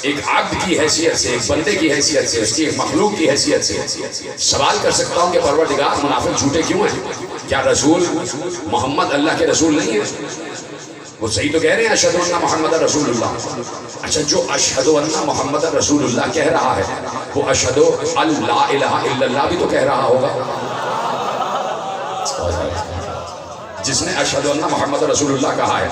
S1: ایک عبد کی حیثیت سے، ایک بندے کی حیثیت سے، اس کی ایک مخلوق کی حیثیت سے سوال کر سکتا ہوں کہ پروردگار منافق جھوٹے کیوں ہیں؟ کیا رسول محمد اللہ کے رسول نہیں ہے؟ وہ صحیح تو کہہ رہے ہیں اشہد ان محمد رسول اللہ. اچھا جو اشہد ان محمد رسول اللہ کہہ رہا ہے وہ اشہد اللہ الہ الا اللہ بھی تو کہہ رہا ہوگا. جس نے اشہد ان محمد رسول اللہ کہا ہے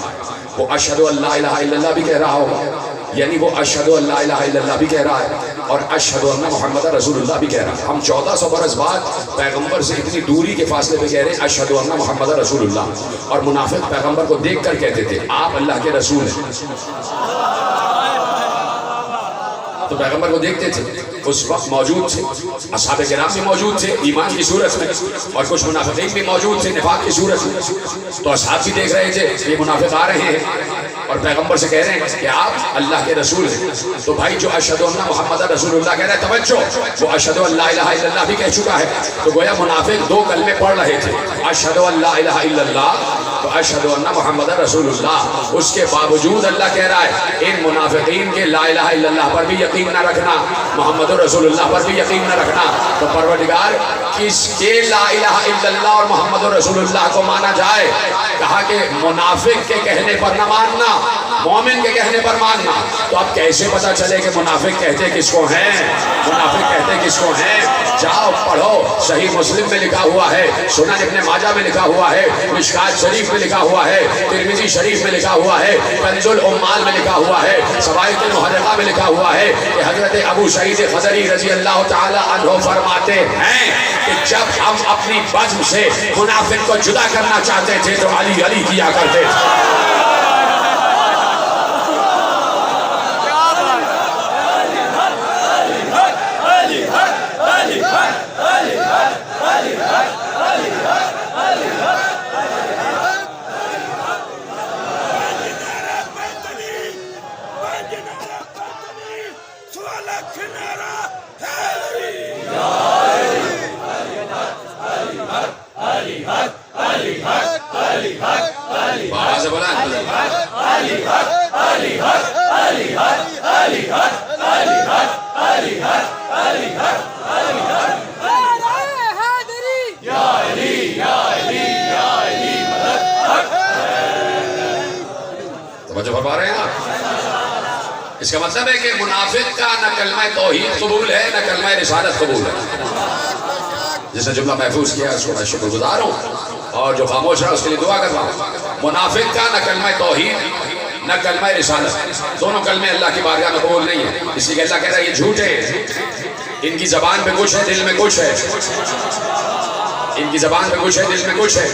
S1: وہ اشہد اللہ الہ الا اللہ بھی کہہ رہا ہوگا. یعنی وہ اشہد اللہ الہ الا اللہ بھی کہہ رہا ہے اور اشہد ان محمد رسول اللہ بھی کہہ رہا ہے. ہم 1400 برس بعد پیغمبر سے اتنی دوری کے فاصلے پہ کہہ رہے ہیں اشہد ان محمد رسول اللہ. اور منافق پیغمبر کو دیکھ کر کہتے تھے آپ اللہ کے رسول ہیں. تو پیغمبر کو دیکھتے تھے، اس وقت موجود تھے، اصحاب کرام بھی موجود تھے ایمان کی صورت میں، اور کچھ منافقین بھی موجود تھے نفاق کی صورت میں. تو اصحاب بھی دیکھ رہے تھے یہ منافق آ رہے ہیں اور پیغمبر سے کہہ رہے ہیں کہ آپ اللہ کے رسول ہیں. تو بھائی جو اشہد ان محمد رسول اللہ کہہ رہا ہے، توجہ، وہ اشہد اللہ الہ الا اللہ بھی کہہ چکا ہے. تو گویا منافق 2 کلمے پڑھ رہے تھے، اشہد اللہ الہ الا اللہ تو اشہد ان محمد رسول اللہ، اس کے باوجود اللہ کہہ رہا ہے ان منافقین کے لا الہ الا اللہ پر بھی یقین نہ رکھنا، محمد رسول اللہ پر بھی یقین نہ رکھنا۔ تو پروردگار کس کے لا الہ الا اللہ اور محمد رسول اللہ کو مانا جائے؟ کہا کہ منافق کے کہنے پر نہ ماننا، مومن کے کہنے پر ماننا۔ تو اب کیسے پتا چلے کہ منافق کہتے کس کو ہیں، منافق کہتے کس کو ہیں؟ جاؤ پڑھو، صحیح مسلم میں لکھا ہوا ہے، سنن ابن ماجہ میں لکھا ہوا ہے، مشکات شریف میں لکھا ہوا ہے، ترمذی شریف میں لکھا ہوا ہے، کنز العمال میں لکھا ہوا ہے، سوائق المحرقہ میں لکھا ہوا ہے کہ حضرت ابو سعید خدری رضی اللہ تعالی عنہ فرماتے ہیں کہ جب ہم اپنی بزم سے منافق کو جدا کرنا چاہتے تھے تو علی علی کیا کرتے تھے۔ اس کا مطلب ہے کہ منافق کا نہ کلمہ توحید قبول ہے نہ کلمہ رسالت قبول ہے۔ جس نے جملہ محفوظ کیا اس کو میں شکر گزار ہوں، اور جو خاموش رہا اس کے لیے دعا کر رہا ہوں۔ منافق کا نہ کلمہ توحید نہ کلمہ رسالت، دونوں کلمے اللہ کی بارگاہ میں قبول نہیں ہیں، اس لیے کہ اللہ کہہ رہا ہے یہ جھوٹے، ان کی زبان پہ کچھ ہے دل میں کچھ ہے، ان کی زبان پہ کچھ ہے دل میں کچھ ہے۔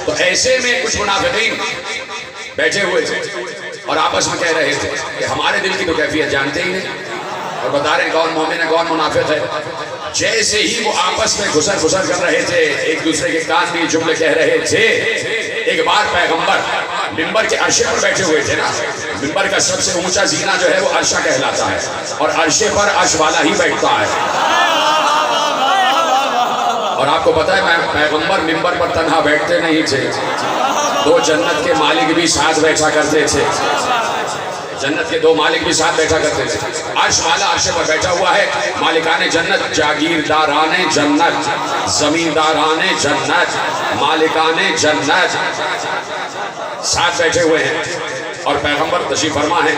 S1: تو ایسے میں کچھ منافقین بیٹھے ہوئے تھے اور آپس میں کہہ رہے تھے کہ ہمارے دل کی تو کیفیت جانتے ہی نہیں، اور بتا رہے ہیں کون مومن ہے کون منافق ہے۔ جیسے ہی وہ آپس میں گھسر کر رہے تھے، ایک دوسرے کے کان میں جملے کہہ رہے تھے، ایک بار پیغمبر منبر کے عرشے پر بیٹھے ہوئے تھے نا، منبر کا سب سے اونچا زینہ جو ہے وہ عرشہ کہلاتا ہے، اور عرشے پر عرش والا ہی بیٹھتا ہے۔ اور آپ کو پتا ہے پیغمبر منبر پر تنہا بیٹھتے نہیں تھے، دو جنت کے مالک بھی ساتھ بیٹھا کرتے تھے، جنت کے دو مالک بھی ساتھ بیٹھا کرتے تھے۔ عرش والا عرش پر بیٹھا ہوا ہے، مالکان جنت، جاگیرداران جنت، زمینداران جنت، مالکان جنت ساتھ بیٹھے ہوئے ہیں، اور پیغمبر تشریف فرما ہے،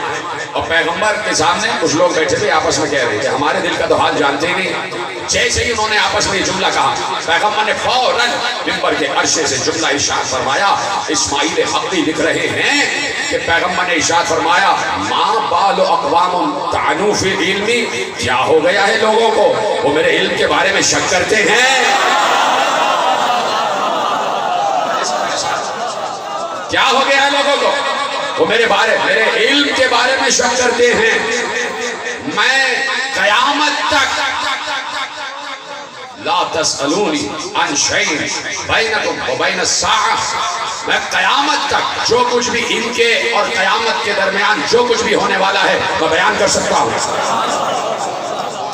S1: اور پیغمبر کے سامنے کچھ لوگ بیٹھے تھے آپس میں کہہ رہے تھے ہمارے دل کا تو حال جانتے ہی نہیں۔ جیسے ہی انہوں نے آپس میں یہ جملہ کہا، پیغمبر نے فوراً منبر کے عرشے سے جملہ ارشاد فرمایا۔ اسماعیل حقی لکھ رہے ہیں کہ پیغمبر نے ارشاد فرمایا ما بال اقوام طعنوا فی علمی، کیا ہو گیا ہے لوگوں کو وہ میرے علم کے بارے میں شک کرتے ہیں، کیا ہو گیا ہے لوگوں کو وہ میرے علم کے بارے میں شک کرتے ہیں۔ میں قیامت تک لا تسألونی عن شیء بینکم و بین الساعہ، میں قیامت تک جو کچھ بھی ان کے اور قیامت کے درمیان جو کچھ بھی ہونے والا ہے میں بیان کر سکتا ہوں۔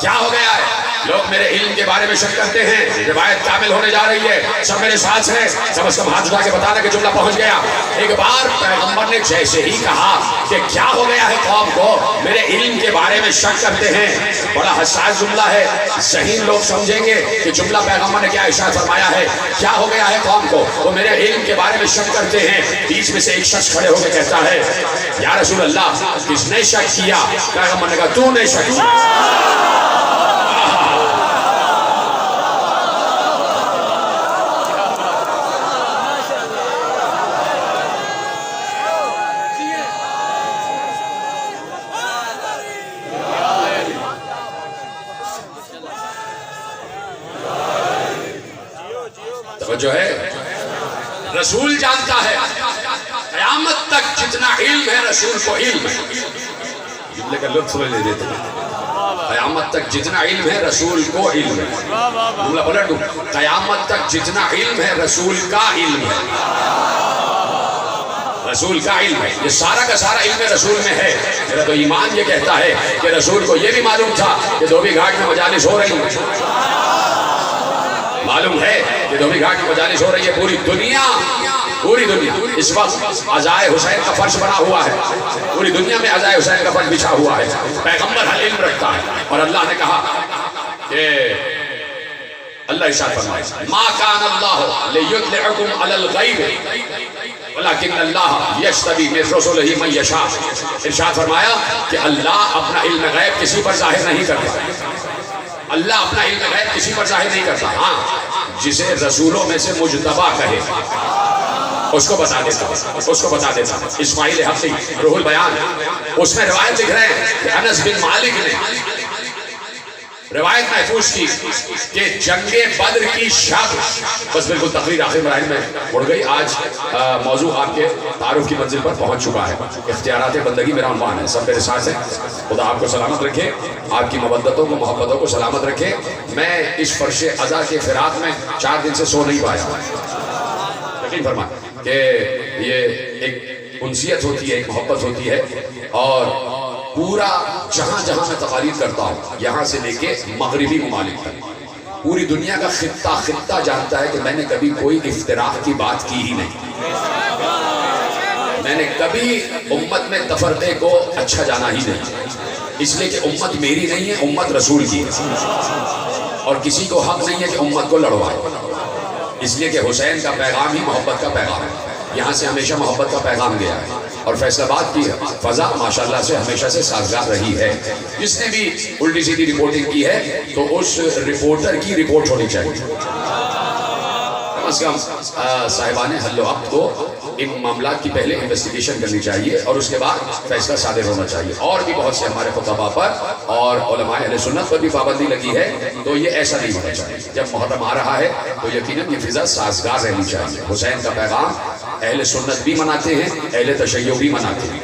S1: کیا ہو گیا ہے لوگ میرے علم کے بارے میں شک کرتے ہیں، روایت کامل ہونے جا رہی ہے، سب میرے ساتھ ہیں، کم از کم ہاتھ اٹھا کے بتانا کہ جملہ پہنچ گیا۔ ایک بار پیغمبر نے جیسے ہی کہا کہ کیا ہو گیا ہے قوم کو میرے علم کے بارے میں شک کرتے ہیں، بڑا حساس جملہ ہے، ذہین لوگ سمجھیں گے کہ جملہ پیغمبر نے کیا ارشاد فرمایا ہے، کیا ہو گیا ہے قوم کو وہ میرے علم کے بارے میں شک کرتے ہیں۔ بیچ میں سے ایک شخص کھڑے ہو کے کہتا ہے یا رسول اللہ کس نے شک کیا؟ پیغمبر نے کہا تو نے شک کیا۔ جو ہے رسول جانتا ہے قیامت تک جتنا علم ہے رسول کو علم ہے، جملے کا لطف لے دیتے ہیں، قیامت تک جتنا علم ہے رسول کو علم ہے، جملہ پلٹ دوں، قیامت تک جتنا علم ہے رسول کا علم ہے، رسول کا علم ہے، یہ سارا کا سارا علم رسول میں ہے۔ میرا تو ایمان یہ کہتا ہے کہ رسول کو یہ بھی معلوم تھا کہ دھوبی گھاٹ میں مجالس ہو رہی ہیں، معلوم ہے کہ دھوبی گھاٹ کی مجالس ہو رہی ہے، پوری دنیا پوری دنیا اس وقت عزائے حسین کا فرش بنا ہوا ہے، پوری دنیا میں عزائے حسین کا فرش بچھا ہوا ہے. پیغمبر حل علم رکھتا ہے اور اللہ نے کہا کہ اللہ ارشاد فرمائے ما کان اللہ لیطلعکم علی الغیب ولکن اللہ یجتبی من رسلہ من یشاء. ارشاد فرمایا کہ اللہ اپنا علم غیب کسی پر ظاہر نہیں کرتا، اللہ اپنا علم غیب کسی پر ظاہر نہیں کرتا. ہاں جسے رسولوں میں سے مجتبی کہے اس کو بتا دیتا، اس کو بتا دیتا. اسماعیل حقی روح البیان اس میں روایت لکھ رہے ہیں کہ انس بن مالک نے روایت محفوظ کی کہ جنگ بدر کی شب، بس بالکل تقریر آخر مراحل میں اڑ گئی. آج موضوع آپ کے تعارف کی منزل پر پہنچ چکا ہے. اختیارات بندگی میرا عنوان ہے، سب میرے ساتھ ہیں. خدا آپ کو سلامت رکھے، آپ کی مودتوں کو محبتوں کو سلامت رکھے. میں اس فرش عزا کے فراق میں 4 دن سے سو نہیں پایا. یقین فرمائیں کہ یہ ایک انسیت ہوتی ہے، ایک محبت ہوتی ہے. اور پورا جہاں جہاں میں تقاریر کرتا ہوں، یہاں سے لے کے مغربی ممالک تک، پوری دنیا کا خطہ خطہ جانتا ہے کہ میں نے کبھی کوئی افتراق کی بات کی ہی نہیں. میں نے کبھی امت میں تفرقے کو اچھا جانا ہی نہیں، اس لیے کہ امت میری نہیں ہے، امت رسول کی ہے. اور کسی کو حق نہیں ہے کہ امت کو لڑوائے، اس لیے کہ حسین کا پیغام ہی محبت کا پیغام ہے. یہاں سے ہمیشہ محبت کا پیغام گیا ہے. اور فیصل آباد کی فضا ماشاءاللہ سے ہمیشہ سے سازگار رہی ہے. جس نے بھی الٹی سیدھی رپورٹنگ کی ہے تو اس رپورٹر کی رپورٹ ہونی چاہیے. کم از کم صاحبان حل و عقد کو ان معاملات کی پہلے انویسٹیگیشن کرنی چاہیے اور اس کے بعد فیصلہ صادر ہونا چاہیے. اور بھی بہت سے ہمارے خطباء پر اور علماء اہل سنت پر بھی پابندی لگی ہے، تو یہ ایسا نہیں ہونا چاہیے. جب محرم آ رہا ہے تو یقیناً یہ فضا سازگار رہنی چاہیے. حسین کا پیغام اہل سنت بھی مناتے ہیں، اہل تشیع بھی مناتے ہیں،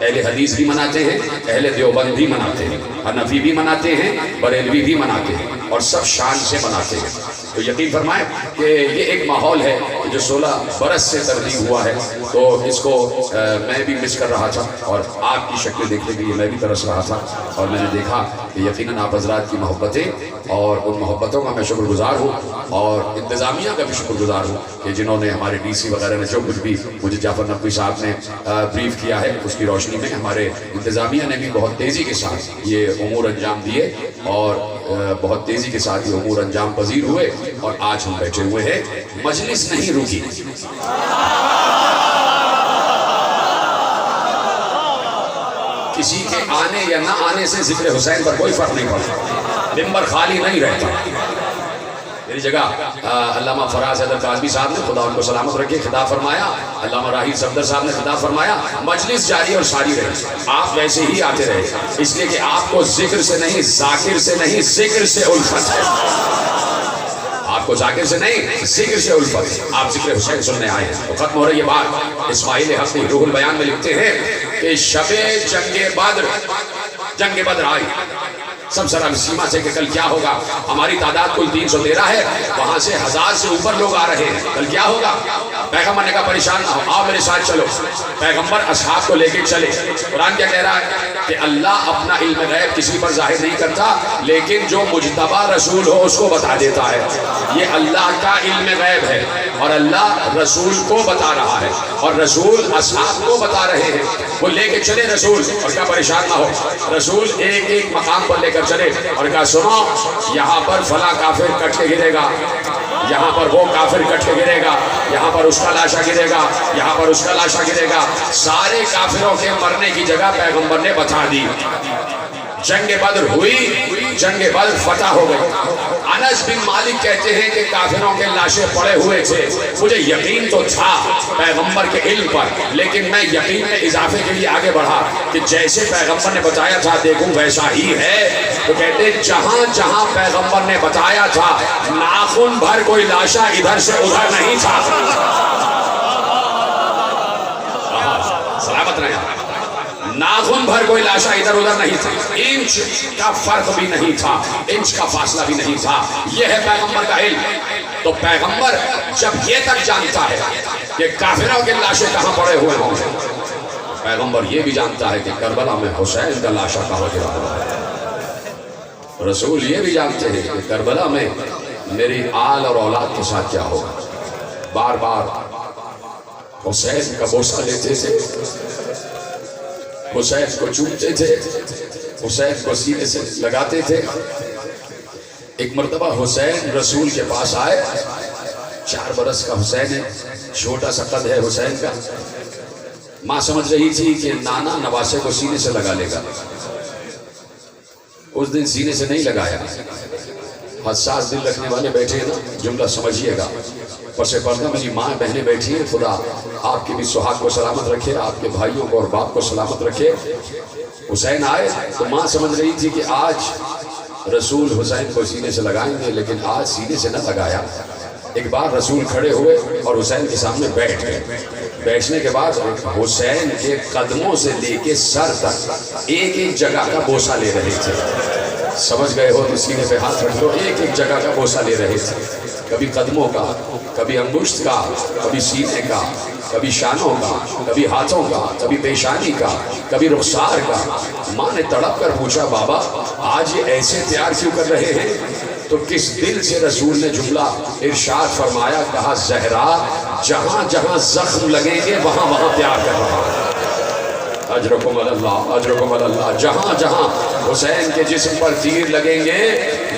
S1: اہل حدیث بھی مناتے ہیں، اہل دیوبند بھی مناتے ہیں، حنفی بھی مناتے ہیں، بریلوی بھی مناتے ہیں، اور سب شان سے مناتے ہیں. تو یقین فرمائیں کہ یہ ایک ماحول ہے جو 16 برس سے ترتیب ہوا ہے. تو اس کو میں بھی مس کر رہا تھا اور آپ کی شکل دیکھنے کے لیے میں بھی ترس رہا تھا. اور میں نے دیکھا کہ یقیناً آپ حضرات کی محبتیں اور ان محبتوں کا میں شکر گزار ہوں، اور انتظامیہ کا بھی شکر گزار ہوں کہ جنہوں نے ہمارے ڈی سی وغیرہ نے جو کچھ بھی مجھے جعفر نقوی صاحب نے بریف کیا ہے اس کی روشنی میں ہمارے انتظامیہ نے بھی بہت تیزی کے ساتھ یہ امور انجام دیے اور بہت تیزی کے ساتھ یہ امور انجام پذیر ہوئے. اور آج ہم بیٹھے ہوئے ہیں، مجلس نہیں رکی. کسی کے آنے یا نہ آنے سے ذکر حسین پر کوئی فرق نہیں پڑتا، ممبر خالی نہیں رہتا. میری جگہ علامہ فراز حیدر کاظمی صاحب نے خدا ان کو سلامت رکھے خطاب فرمایا، علامہ راحیل صفدر صاحب نے خطاب فرمایا مجلس جاری اور ساری رہے، آپ ویسے ہی آتے رہے، اس لیے کہ آپ کو ذکر سے نہیں، ذاکر سے نہیں، ذکر سے الفت ہے. آپ کو ذاکر سے نہیں، ذکر سے الفت ہے. آپ ذکر حسین سننے آئے ہیں. تو ختم ہو رہی یہ بات. اسماعیل حقی روح البیان میں لکھتے ہیں کہ شب جنگ بدر آئی. سب سر سیما سے کہ کل کیا ہوگا. ہماری تعداد کل 313 ہے، وہاں سے 1000 سے اوپر لوگ آ رہے ہیں، کل کیا ہوگا. پیغمبر نے کہا پریشان نہ ہو، آؤ میرے ساتھ چلو. پیغمبر اصحاب کو لے کے چلے. قرآن کیا کہہ رہا ہے کہ اللہ اپنا علم غیب کسی پر ظاہر نہیں کرتا، لیکن جو مجتبی رسول ہو اس کو بتا دیتا ہے. یہ اللہ کا علم غیب ہے اور اللہ رسول کو بتا رہا ہے اور رسول اصحاب کو بتا رہے ہیں. وہ لے کے چلے رسول اور کہا پریشان نہ ہو. رسول ایک ایک مقام پر لے کر چلے اور کہا سنو، یہاں پر فلاں کافر کٹ کے گرے گا، یہاں پر وہ کافر کٹ کے گرے گا، یہاں پر اس کا لاشا گرے گا، یہاں پر اس کا لاشا گرے گا. سارے کافروں کے مرنے کی جگہ پیغمبر نے بتا دی. جنگ بدر ہوئی، جنگ بدر فتح ہو گئی. انس بن مالک کہتے ہیں کہ کافروں کے لاشیں پڑے ہوئے تھے. مجھے یقین تو تھا پیغمبر کے علم پر، لیکن میں یقین میں اضافے کے لیے آگے بڑھا کہ جیسے پیغمبر نے بتایا تھا دیکھوں ویسا ہی ہے. تو کہتے ہیں جہاں جہاں پیغمبر نے بتایا تھا ناخن بھر کوئی لاشا ادھر سے ادھر نہیں تھا. سلامت رہے. ناخن بھر کوئی لاشا ادھر ادھر نہیں تھا، انچ کا فرق بھی نہیں تھا، انچ کا فاصلہ بھی نہیں تھا. یہ ہے پیغمبر کا علم. تو پیغمبر جب یہ تک جانتا ہے کہ کافروں کے لاشیں کہاں پڑے ہوئے ہوں گے، پیغمبر یہ بھی جانتا ہے کہ کربلا میں حسین کا لاشا کہاں گرا ہوا ہے. رسول یہ بھی جانتے ہیں کہ کربلا میں میری آل اور اولاد کے ساتھ کیا ہوگا. بار بار حسین کا بوسہ لیتے تھے، حسین کو چومتے تھے، حسین کو سینے سے لگاتے تھے۔ ایک مرتبہ حسین رسول کے پاس آئے، 4 برس کا حسین ہے، چھوٹا سا قد ہے حسین کا۔ ماں سمجھ رہی تھی کہ نانا نواسے کو سینے سے لگا لے گا، اس دن سینے سے نہیں لگایا۔ حساس دل رکھنے والے بیٹھے ہیں نا، جملہ سمجھیے گا۔ پس پردہ میری ماں بہنیں بیٹھی ہیں، خدا آپ کے بھی سہاگ کو سلامت رکھے، آپ کے بھائیوں کو اور باپ کو سلامت رکھے۔ حسین آئے تو ماں سمجھ رہی تھی کہ آج رسول حسین کو سینے سے لگائیں گے، لیکن آج سینے سے نہ لگایا۔ ایک بار رسول کھڑے ہوئے اور حسین کے سامنے بیٹھ گئے۔ بیٹھنے کے بعد حسین کے قدموں سے لے کے سر تک ایک ایک جگہ کا بوسہ لے رہے تھے۔ سمجھ گئے ہو تو سینے پہ ہاتھ رکھ لو، ایک ایک جگہ کا بوسہ لے رہے تھے۔ کبھی قدموں کا، کبھی انگشت کا، کبھی سینے کا، کبھی شانوں کا، کبھی ہاتھوں کا، کبھی پیشانی کا، کبھی رخسار کا۔ ماں نے تڑپ کر پوچھا، بابا آج یہ ایسے پیار کیوں کر رہے ہیں؟ تو کس دل سے رسول نے جملہ ارشاد فرمایا، کہا زہرا جہاں جہاں زخم لگیں گے وہاں وہاں پیار کر رہا ہے۔ اجرکم اللہ، اجرکم اللہ۔ جہاں جہاں حسین کے جسم پر تیر لگیں گے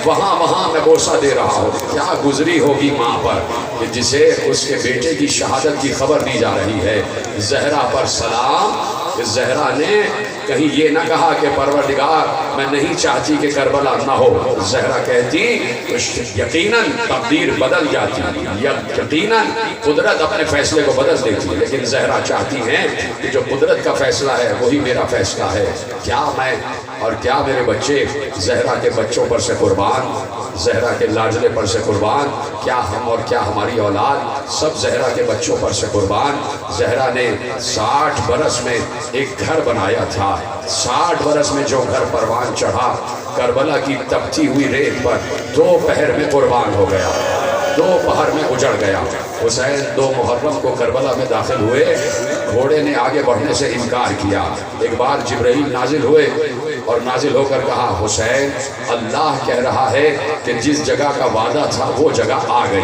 S1: وہاں وہاں میں بوسہ دے رہا ہوں۔ کیا گزری ہوگی ماں پر کہ جسے اس کے بیٹے کی شہادت کی خبر دی جا رہی ہے۔ زہرا پر سلام۔ زہرا نے کہیں یہ نہ کہا کہ پروردگار میں نہیں چاہتی کہ کربلا نہ ہو۔ زہرا کہتی تو یقیناً تقدیر بدل جاتی، یقیناً قدرت اپنے فیصلے کو بدل دیتی، لیکن زہرا چاہتی ہیں کہ جو قدرت کا فیصلہ ہے وہی میرا فیصلہ ہے۔ کیا میں اور کیا میرے بچے زہرا کے بچوں پر سے قربان، زہرا کے لاڈلے پر سے قربان، کیا ہم اور کیا ہماری اولاد سب زہرا کے بچوں پر سے قربان۔ زہرا نے 60 برس میں ایک گھر بنایا تھا، 60 برس میں جو گھر پروان چڑھا کربلا کی تپتی ہوئی ریت پر 2 پہر میں قربان ہو گیا، 2 پہر میں اجڑ گیا۔ حسین 2 محرم کو کربلا میں داخل ہوئے، گھوڑے نے آگے بڑھنے سے انکار کیا۔ ایک بار جبرائیل نازل ہوئے اور نازل ہو کر کہا، حسین اللہ کہہ رہا ہے کہ جس جگہ کا وعدہ تھا وہ جگہ آ گئی۔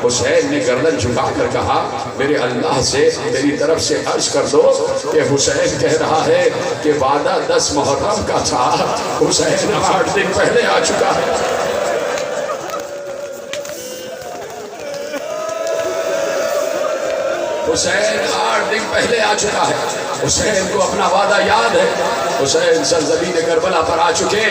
S1: حسین نے گردن جھکا کر کہا، میرے اللہ سے میری طرف سے عرض کر دو کہ حسین کہہ رہا ہے کہ وعدہ 10 محرم کا تھا، حسین 8 دن پہلے آ چکا ہے۔ حسین 8 دن پہلے آ چکا ہے۔ حسین کو اپنا وعدہ یاد ہے۔ حسین سرزمین کربلا پر آ چکے،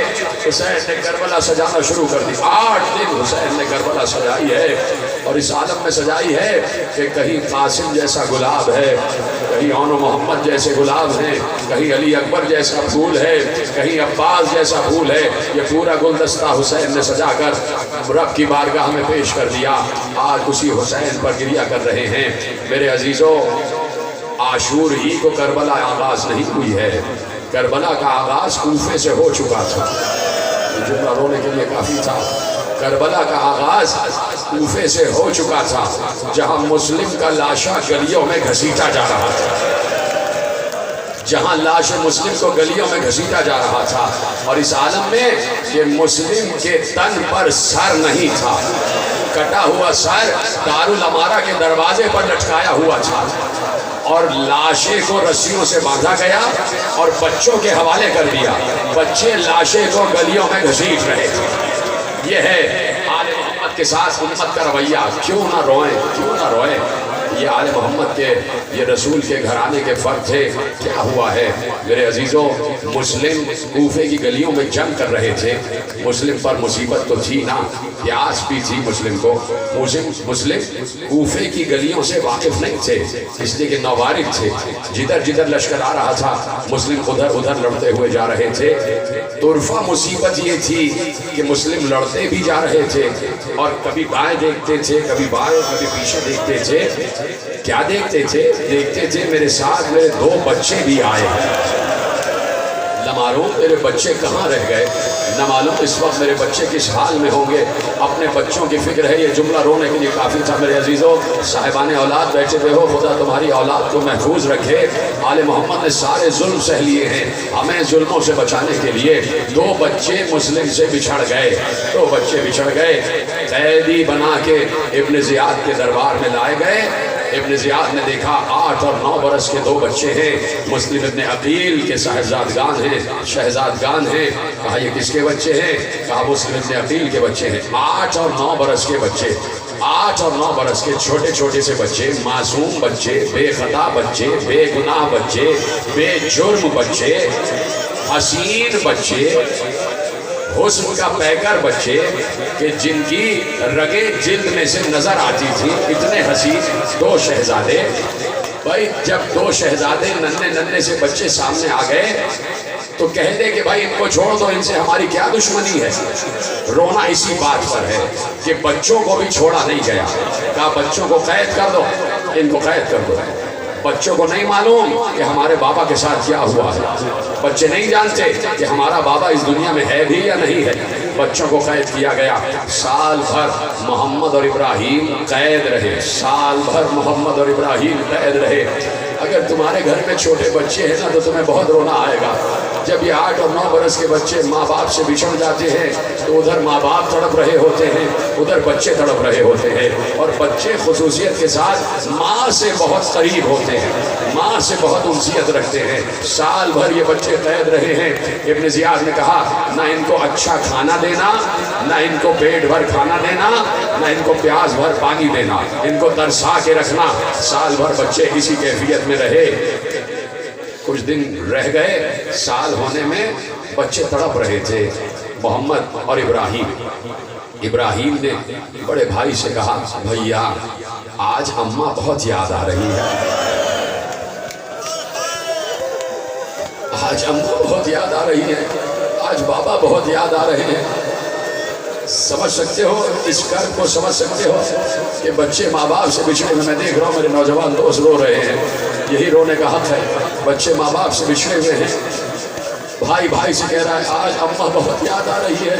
S1: حسین نے کربلا سجانا شروع کر دی۔ 8 دن حسین نے کربلا سجائی ہے، اور اس عالم میں سجائی ہے کہ کہیں قاسم جیسا گلاب ہے، کہیں اون محمد جیسے گلاب ہیں، کہیں علی اکبر جیسا پھول ہے، کہیں عباس جیسا پھول ہے۔ یہ پورا گلدستہ حسین نے سجا کر رب کی بارگاہ میں پیش کر دیا۔ آج اسی حسین پر گریہ کر رہے ہیں۔ میرے عزیزوں، عاشور ہی کو کربلا آغاز نہیں ہوئی ہے، کربلا کا آغاز کوفے سے ہو چکا تھا۔ جملہ رونے کے لیے کافی تھا۔ کربلا کا آغاز کوفے سے ہو چکا تھا، جہاں مسلم کا لاشا گلیوں میں گھسیٹا جا رہا تھا، جہاں لاش مسلم کو گلیوں میں گھسیٹا جا رہا تھا، اور اس عالم میں کہ مسلم کے تن پر سر نہیں تھا، کٹا ہوا سر دارالامارہ کے دروازے پر لٹکایا ہوا تھا، اور لاشے کو رسیوں سے باندھا گیا اور بچوں کے حوالے کر دیا۔ بچے لاشے کو گلیوں میں گھسیٹ رہے تھے۔ یہ ہے آل محمد کے ساتھ امت کا رویہ۔ کیوں نہ روئیں، کیوں نہ روئیں۔ یہ آل محمد کے، یہ رسول کے گھرانے کے فرد تھے۔ کیا ہوا ہے میرے عزیزوں، مسلم کوفے کی گلیوں میں جنگ کر رہے تھے۔ مسلم پر مصیبت تو تھی نا، پیاس بھی تھی مسلم کو۔ مسلم کوفے کی گلیوں سے واقف نہیں تھے، اس لیے کہ نوارد تھے۔ جدھر جدھر لشکر آ رہا تھا مسلم ادھر ادھر لڑتے ہوئے جا رہے تھے۔ طرفہ مصیبت یہ تھی کہ مسلم لڑتے بھی جا رہے تھے، اور کبھی بائیں دیکھتے تھے، کبھی بائیں، کبھی پیچھے دیکھتے تھے۔ کیا دیکھتے تھے؟ دیکھتے تھے میرے ساتھ میرے 2 بچے بھی آئے ہیں، نہ معلوم میرے بچے کہاں رہ گئے، نہ معلوم اس وقت میرے بچے کس حال میں ہوں گے۔ اپنے بچوں کی فکر ہے۔ یہ جملہ رونے کے لیے کافی تھا میرے عزیزوں۔ صاحبان اولاد بیٹھے ہوئے ہو، خدا تمہاری اولاد کو محفوظ رکھے۔ آل محمد نے سارے ظلم سہ لیے ہیں، ہمیں ظلموں سے بچانے کے لیے 2 بچے مسلم سے بچھڑ گئے، 2 بچے بچھڑ گئے، قیدی بنا کے ابن زیاد کے دربار میں لائے گئے۔ ابن زیاد نے دیکھا 8 اور 9 برس کے 2 بچے ہیں، مسلم ابن عقیل کے صاحبزادگان ہیں، شہزادگان ہیں۔ کہا یہ کس کے بچے ہیں؟ کہا مسلم ابن عقیل کے بچے ہیں۔ 8 اور 9 برس کے بچے، 8 اور 9 برس کے چھوٹے چھوٹے سے بچے، معصوم بچے، بے خطا بچے، بے گناہ بچے، بے جرم بچے، حسین بچے، حسن کا پیکر بچے کہ جن کی رگیں جلد میں سے نظر آتی تھی، اتنے حسین 2 شہزادے۔ بھائی جب 2 شہزادے ننھے ننھے سے بچے سامنے آ گئے تو کہہ دے کہ بھائی ان کو چھوڑ دو، ان سے ہماری کیا دشمنی ہے۔ رونا اسی بات پر ہے کہ بچوں کو بھی چھوڑا نہیں گیا۔ کہا بچوں کو قید کر دو، ان کو قید کر دو۔ بچوں کو نہیں معلوم کہ ہمارے بابا کے ساتھ کیا ہوا ہے، بچے نہیں جانتے کہ ہمارا بابا اس دنیا میں ہے بھی یا نہیں ہے۔ بچوں کو قید کیا گیا۔ سال بھر محمد اور ابراہیم قید رہے، سال بھر محمد اور ابراہیم قید رہے۔ اگر تمہارے گھر میں چھوٹے بچے ہیں نا تو تمہیں بہت رونا آئے گا۔ جب یہ 8 اور 9 برس کے بچے ماں باپ سے بچھڑ جاتے ہیں تو ادھر ماں باپ تڑپ رہے ہوتے ہیں، ادھر بچے تڑپ رہے ہوتے ہیں، اور بچے خصوصیت کے ساتھ ماں سے بہت قریب ہوتے ہیں، ماں سے بہت انسیت رکھتے ہیں۔ سال بھر یہ بچے قید رہے ہیں۔ ابن زیاد نے کہا نہ ان کو اچھا کھانا دینا، نہ ان کو پیٹ بھر کھانا دینا، نہ ان کو پیاس بھر پانی دینا، ان کو ترسا کے رکھنا۔ سال بھر بچے اسی کیفیت میں رہے۔ کچھ دن رہ گئے، سال ہونے میں بچے تڑپ رہے تھے، محمد اور ابراہیم۔ ابراہیم نے بڑے بھائی سے کہا بھیا آج اماں بہت یاد آ رہی ہے، آج اماں بہت یاد آ رہی ہے، آج بابا بہت یاد آ رہے ہیں۔ سمجھ سکتے ہو اس کرب کو، سمجھ سکتے ہو کہ بچے ماں باپ سے بچھڑے ہوئے، میں دیکھ رہا ہوں میرے نوجوان دوست رو رہے ہیں، یہی رونے کا حق ہے۔ بچے ماں باپ سے بچھڑے ہوئے ہیں، بھائی بھائی سے کہہ رہا ہے آج اماں بہت یاد آ رہی ہے،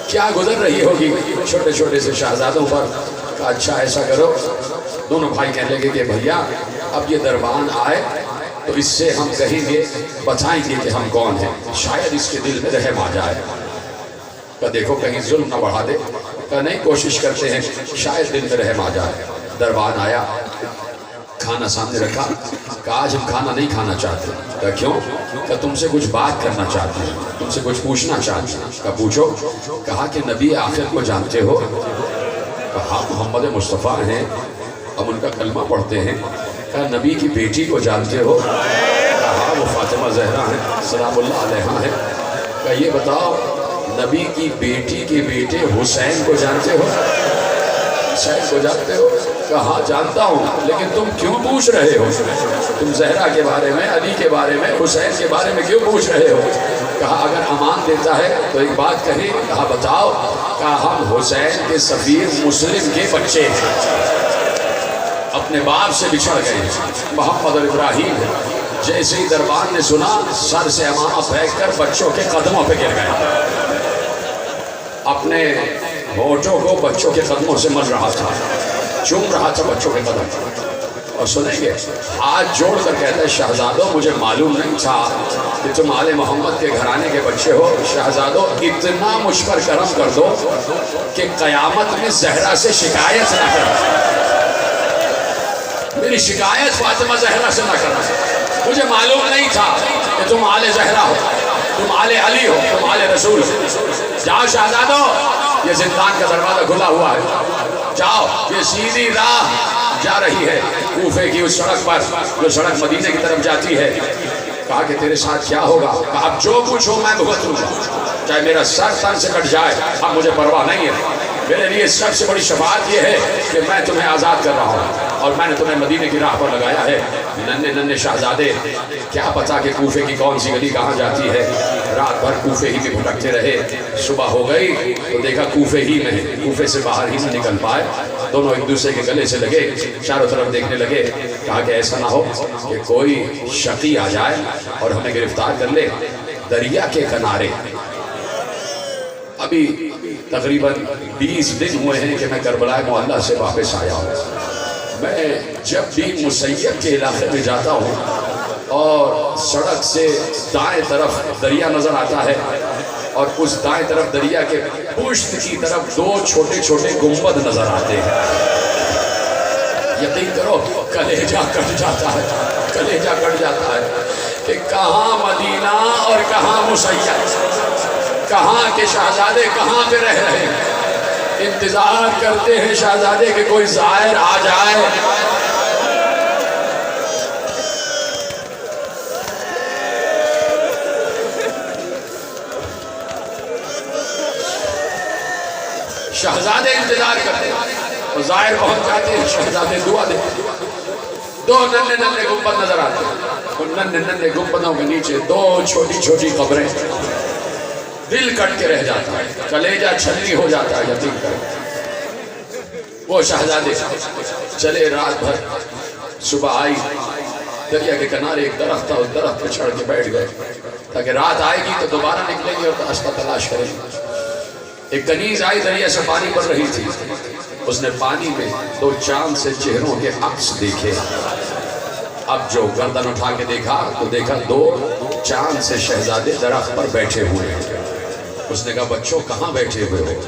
S1: کیا گزر رہی ہوگی چھوٹے چھوٹے سے شہزادوں پر۔ کہا اچھا ایسا کرو، دونوں بھائی کہنے لگے کہ بھیا اب یہ دربان آئے تو اس سے ہم کہیں گے، بتائیں گے کہ ہم کون ہیں، شاید اس کے دل میں رحم آ جائے۔ کہا دیکھو کہیں ظلم نہ بڑھا دے۔ کہا نہیں کوشش کرتے ہیں، شاید دل میں رحم آ جائے۔ دربان آیا، کھانا سامنے رکھا۔ کہا آج ہم کھانا نہیں کھانا چاہتے۔ کہا کیوں؟ کہا تم سے کچھ بات کرنا چاہتے ہیں، تم سے کچھ پوچھنا چاہتے ہیں۔ کہا پوچھو۔ کہا کہ نبی آخر کو جانتے ہو؟ کہا محمد مصطفیٰ ہیں، ہم ان کا کلمہ پڑھتے ہیں۔ کہا نبی کی بیٹی کو جانتے ہو؟ کہا وہ فاطمہ زہرا ہیں سلام اللہ علیہا ہیں۔ کہا یہ بتاؤ نبی کی بیٹی کے بیٹے حسین کو جانتے ہو؟ حسین کو جانتے ہو؟ کہا جانتا ہوں، لیکن تم کیوں پوچھ رہے ہو؟ تم زہرا کے بارے میں، علی کے بارے میں، حسین کے بارے میں کیوں پوچھ رہے ہو؟ کہا اگر امان دیتا ہے تو ایک بات کہیں۔ کہا بتاؤ۔ کہا ہم حسین کے سفیر مسلم کے بچے ہیں، اپنے باپ سے بچھڑ گئے، محمد اور ابراہیم ہیں۔ جیسے ہی دربان نے سنا، سر سے امامہ پھینک کر بچوں کے قدموں پہ گر گئے، اپنے ہونٹوں کو بچوں کے قدموں سے مل رہا تھا، چوم رہا تھا بچوں کے قدم۔ اور سنیں گے ہاتھ جوڑ کر کہتا ہے شہزادوں مجھے معلوم نہیں تھا کہ تم آل محمد کے گھرانے کے بچے ہو۔ شہزادوں اتنا مجھ پر کرم کر دو کہ قیامت میں زہرا سے شکایت نہ کرنا، میری شکایت فاطمہ زہرا سے نہ کرنا۔ مجھے معلوم نہیں تھا کہ تم آل زہرا ہو، تم آل علی ہو، تم آل رسول ہو۔ جاؤ شہزادوں، یہ زندان کا دروازہ کھلا ہوا ہے، جاؤ، یہ سیدھی راہ جا رہی ہے کوفے کی اس سڑک پر جو سڑک مدینے کی طرف جاتی ہے۔ کہا کہ تیرے ساتھ کیا ہوگا؟ کہا اب جو کچھ ہو میں بھگتوں گا، چاہے میرا سر تن سے کٹ جائے، اب مجھے پرواہ نہیں ہے۔ میرے لیے سب سے بڑی شفاعت یہ ہے کہ میں تمہیں آزاد کر رہا ہوں اور میں نے تمہیں مدینے کی راہ پر لگایا ہے۔ ننھے ننھے شہزادے کیا پتا کہ کوفے کی کون سی گلی کہاں جاتی ہے، رات بھر کوفے ہی میں بھٹکتے رہے۔ صبح ہو گئی تو دیکھا کوفے ہی میں، کوفے سے باہر ہی نہ نکل پائے۔ دونوں ایک دوسرے کے گلے سے لگے، چاروں طرف دیکھنے لگے۔ کہا کہ ایسا نہ ہو کہ کوئی شقی آ جائے اور ہمیں گرفتار کر لے۔ دریا کے کنارے ابھی تقریباً 20 دن ہوئے ہیں کہ میں کربلا معلیٰ سے واپس آیا ہوں۔ میں جب بھی مسیب کے علاقے میں جاتا ہوں اور سڑک سے دائیں طرف دریا نظر آتا ہے اور اس دائیں طرف دریا کے پشت کی طرف 2 چھوٹے چھوٹے گنبد نظر آتے ہیں۔ یقین کرو کلیجہ کٹ جاتا ہے، کلیجہ کٹ جاتا ہے کہ کہاں مدینہ اور کہاں مسیب، کہاں کے شہزادے کہاں پہ رہ رہے ہیں، انتظار کرتے ہیں شہزادے کہ کوئی زائر آ جائے۔ شہزادے انتظار کرتے ہیں اور زائر پہنچ جاتے ہیں، شہزادے دعا دیتے ہیں۔ دو ننھے ننھے گنبد نظر آتے ہیں، ان ننھے ننھے گنبدوں کے نیچے دو چھوٹی چھوٹی قبریں، دل کٹ کے رہ جاتا ہے، کلیجہ چھلنی ہو جاتا ہے، یقین کرو۔ وہ شہزادے چلے رات بھر، صبح آئی، دریا کے کنارے ایک درخت تھا، اس درخت پہ چڑھ کے بیٹھ گئے تاکہ رات آئے گی تو دوبارہ نکلیں گے اور راستہ تلاش کریں گے۔ ایک کنیز آئی، دریا سے پانی بڑھ رہی تھی، اس نے پانی میں دو چاند سے چہروں کے عکس دیکھے۔ اب جو گردن اٹھا کے دیکھا تو دیکھا دو چاند سے شہزادے درخت پر بیٹھے ہوئے ہیں۔ اس نے کہا بچوں کہاں بیٹھے ہوئے ہو؟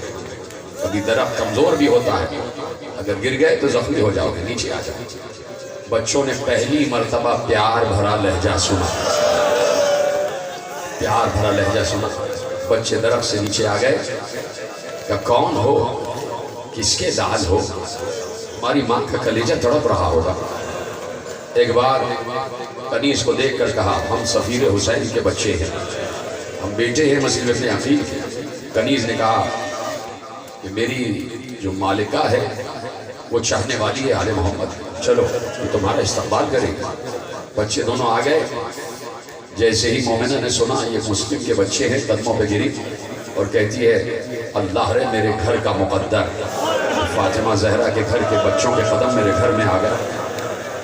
S1: کبھی درخت کمزور بھی ہوتا ہے، اگر گر گئے تو زخمی ہو جاؤ گے، نیچے آ جاؤ۔ بچوں نے پہلی مرتبہ پیار بھرا لہجہ سنا، پیار بھرا لہجہ سنا۔ بچے درخت سے نیچے آ گئے، کہ کون ہو، کس کے دال ہو؟ ہماری ماں کا کلیجہ تڑپ رہا ہوگا۔ ایک بار کنیز کو دیکھ کر کہا ہم سفیر حسین کے بچے ہیں، ہم بیٹے ہیں مسیح ابن عقیل کے۔ کنیز نے کہا کہ میری جو مالکہ ہے وہ چاہنے والی ہے آل محمد، چلو یہ تمہارا استقبال کرے گا۔ بچے دونوں آ گئے، جیسے ہی مومنہ نے سنا یہ مسلم کے بچے ہیں، قدموں پہ گری اور کہتی ہے اللہ رے میرے گھر کا مقدر، فاطمہ زہرا کے گھر کے بچوں کے قدم میرے گھر میں آ گئے۔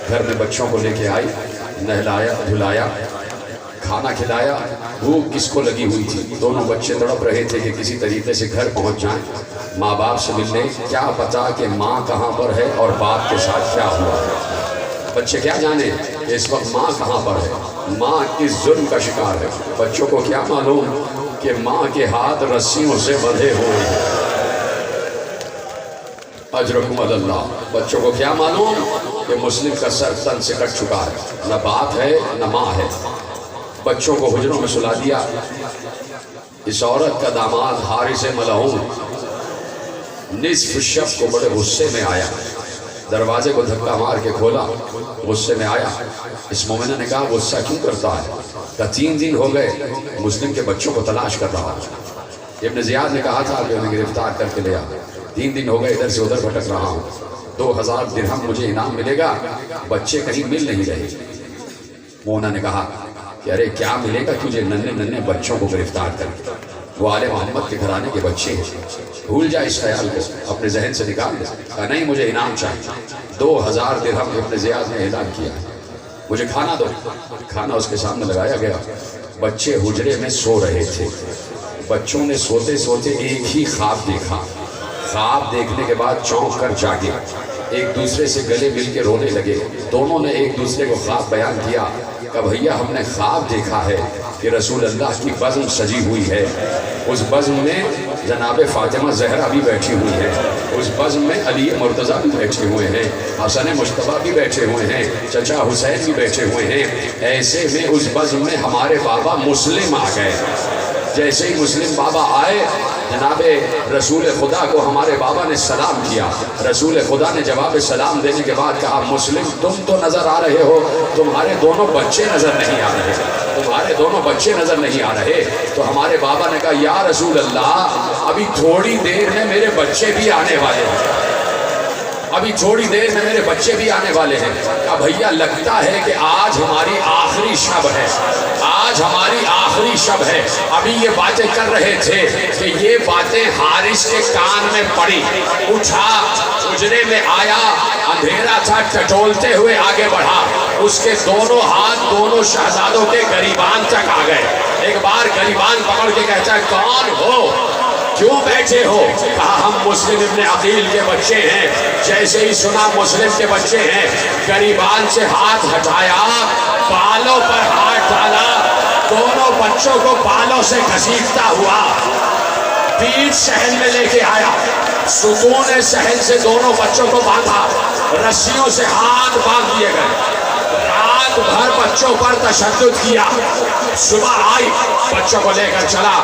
S1: گھر میں بچوں کو لے کے آئی، نہلایا دھلایا، کھانا کھلایا۔ بھوک کس کو لگی ہوئی تھی، دونوں بچے تڑپ رہے تھے کہ کسی طریقے سے گھر پہنچ جائیں، ماں باپ سے ملنے۔ کیا پتا کہ ماں کہاں پر ہے اور باپ کے ساتھ کیا ہوا ہے، بچے کیا جانے کہ اس وقت ماں کہاں پر ہے، ماں کس ظلم کا شکار ہے۔ بچوں کو کیا معلوم کہ ماں کے ہاتھ رسیوں سے بندھے ہوئے ہیں، اجرکم اللہ۔ بچوں کو کیا معلوم کہ مسلم کا سر تن سے کٹ چکا ہے، نہ باپ ہے نہ ماں ہے۔ بچوں کو حجروں میں سلا دیا۔ اس عورت کا داماد حارث ملعون نصف شب کو بڑے غصے میں آیا، دروازے کو دھکا مار کے کھولا، غصے میں آیا۔ اس مومنہ نے کہا غصہ کیوں کرتا ہے؟ کہا 3 دن ہو گئے مسلم کے بچوں کو تلاش کر رہا ہوں۔ ابن زیاد نے کہا تھا کہ انہیں گرفتار کر کے لیا، 3 دن ہو گئے ادھر سے ادھر بھٹک رہا ہوں، 2000 درہم مجھے انعام ملے گا، بچے کہیں مل نہیں رہے۔ مومنہ نے کہا کہ ارے کیا ملے گا تجھے ننھے ننھے بچوں کو گرفتار کر، وہ آل محمد کے گھرانے کے بچے ہیں، بھول جا اس خیال کو، اپنے ذہن سے نکال دے۔ کہا نہیں مجھے انعام چاہیے، 2000 درہم ابن زیاد نے اعلان کیا، مجھے کھانا دو۔ کھانا اس کے سامنے لگایا گیا، بچے حجرے میں سو رہے تھے۔ بچوں نے سوتے سوتے ایک ہی خواب دیکھا، خواب دیکھنے کے بعد چونک کر جاگے، ایک دوسرے سے گلے مل کے رونے لگے۔ دونوں نے ایک دوسرے کو خواب بیان کیا کہ بھیا ہم نے خواب دیکھا ہے کہ رسول اللہ کی بزم سجی ہوئی ہے، اس بزم میں جناب فاطمہ زہرا بھی بیٹھی ہوئی ہے، اس بزم میں علی مرتضیٰ بھی بیٹھے ہوئے ہیں، حسن مجتبیٰ بھی بیٹھے ہوئے ہیں، چچا حسین بھی بیٹھے ہوئے ہیں۔ ایسے میں اس بزم میں ہمارے بابا مسلم آ گئے۔ جیسے ہی مسلم بابا آئے، جناب رسول خدا کو ہمارے بابا نے سلام کیا۔ رسول خدا نے جواب سلام دینے کے بعد کہا مسلم تم تو نظر آ رہے ہو، تمہارے دونوں بچے نظر نہیں آ رہے، تمہارے دونوں بچے نظر نہیں آ رہے۔ تو ہمارے بابا نے کہا یا رسول اللہ ابھی تھوڑی دیر میں میرے بچے بھی آنے والے ہیں، ابھی تھوڑی دیر میں میرے بچے بھی آنے والے ہیں۔ کہا بھیا لگتا ہے کہ آج ہماری آخری شب ہے، آج ہماری آخری شب ہے۔ ابھی یہ باتیں کر رہے تھے کہ یہ باتیں حارث کے کان میں پڑی، اٹھا حجرے میں آیا، اندھیرا تھا، ٹٹولتے ہوئے آگے بڑھا، اس کے دونوں ہاتھ دونوں شہزادوں کے گریبان تک آ گئے۔ ایک بار گریبان پکڑ کے کہتا ہے کون ہو، کیوں بیٹھے ہو؟ کہا ہم مسلم ابن عقیل کے بچے ہیں۔ جیسے ہی سنا مسلم کے بچے ہیں، گریبان سے ہاتھ ہٹایا، بالوں پر ہاتھ ڈالا، دونوں بچوں کو بالوں سے گھسیٹتا ہوا
S2: بیچ صحن میں لے کے آیا، ستون صحن سے دونوں بچوں کو باندھا، رسیوں سے ہاتھ باندھ دیے گئے، رات بھر بچوں پر تشدد کیا، صبح آئی بچوں کو لے کر چلا،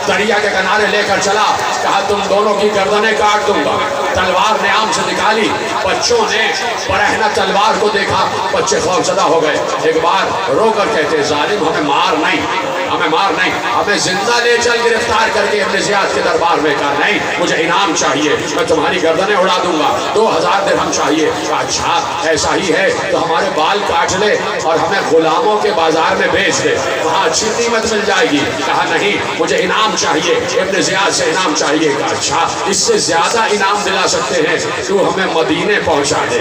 S2: دریا کے کنارے لے کر چلا، کہا تم دونوں کی گردنیں کاٹ دوں گا، تلوار نیام سے نکالی، بچوں نے برہنہ تلوار کو دیکھا، بچے خوفزدہ ہو گئے، ایک بار رو کر کہتے ظالم ہمیں مار نہیں، ہمیں مار نہیں، ہمیں زندہ لے چل گرفتار کر کے ابن زیاد کے دربار میں، کہا نہیں مجھے انعام چاہیے، میں تمہاری گردنیں اڑا دوں گا، 2000 درہم چاہیے، کہا اچھا ایسا ہی ہے تو ہمارے بال کاٹ لے اور ہمیں غلاموں کے بازار میں بیچ دے، وہاں اچھی قیمت مل جائے گی، کہا نہیں مجھے انعام چاہیے، ابن زیاد سے انعام چاہیے، کہا اچھا اس سے زیادہ انعام دلا سکتے ہیں تو ہمیں مدینے پہنچا دے،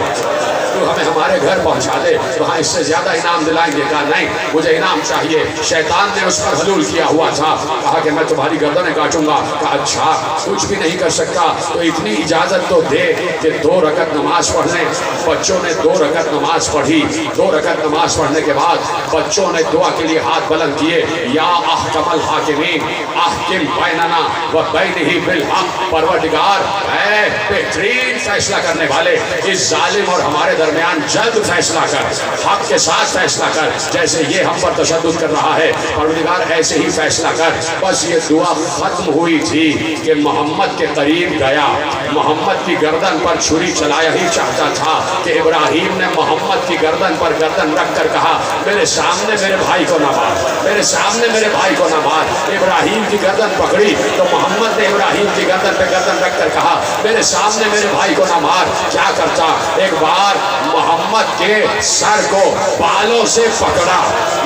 S2: تو ہمیں ہمارے گھر پہنچا دے، وہاں اس سے زیادہ انعام دلائیں گے، کہا نہیں مجھے انعام چاہیے، شیطان نے اس پر حلول کیا ہوا تھا، کہا کہ میں تمہاری گردنیں کاٹوں گا، کہا اچھا کچھ بھی نہیں کر سکتا تو اتنی اجازت تو دے کہ 2 رکعت نماز پڑھ لیں، بچوں نے 2 رکعت نماز پڑھی، 2 رکعت نماز پڑھنے کے بعد بچوں نے دعا کے لیے ہاتھ بلند کیے، یا احکم الحاکمین احکم بیننا و بینہ بالحق، پروردگار اے بہترین فیصلہ کرنے والے، اس ظالم اور ہمارے درمیان جلد فیصلہ کر، حق کے ساتھ فیصلہ کر، جیسے یہ ہم پر تشدد کر رہا ہے پروردگار ایسے ہی فیصلہ کر۔ بس یہ دعا ختم ہوئی تھی کہ محمد کے قریب گیا، محمد کی گردن پر چھری چلایا ہی چاہتا تھا کہ ابراہیم نے محمد کی گردن پر گردن رکھ کر کہا میرے سامنے میرے بھائی کو نہ مار، میرے سامنے میرے بھائی کو نہ مار، ابراہیم کی گردن پکڑی تو محمد نے ابراہیم کی گردن پہ گردن رکھ کر کہا میرے سامنے میرے بھائی کو نہ مار، کیا کرتا ایک بار محمد کے سر کو بالوں سے پکڑا،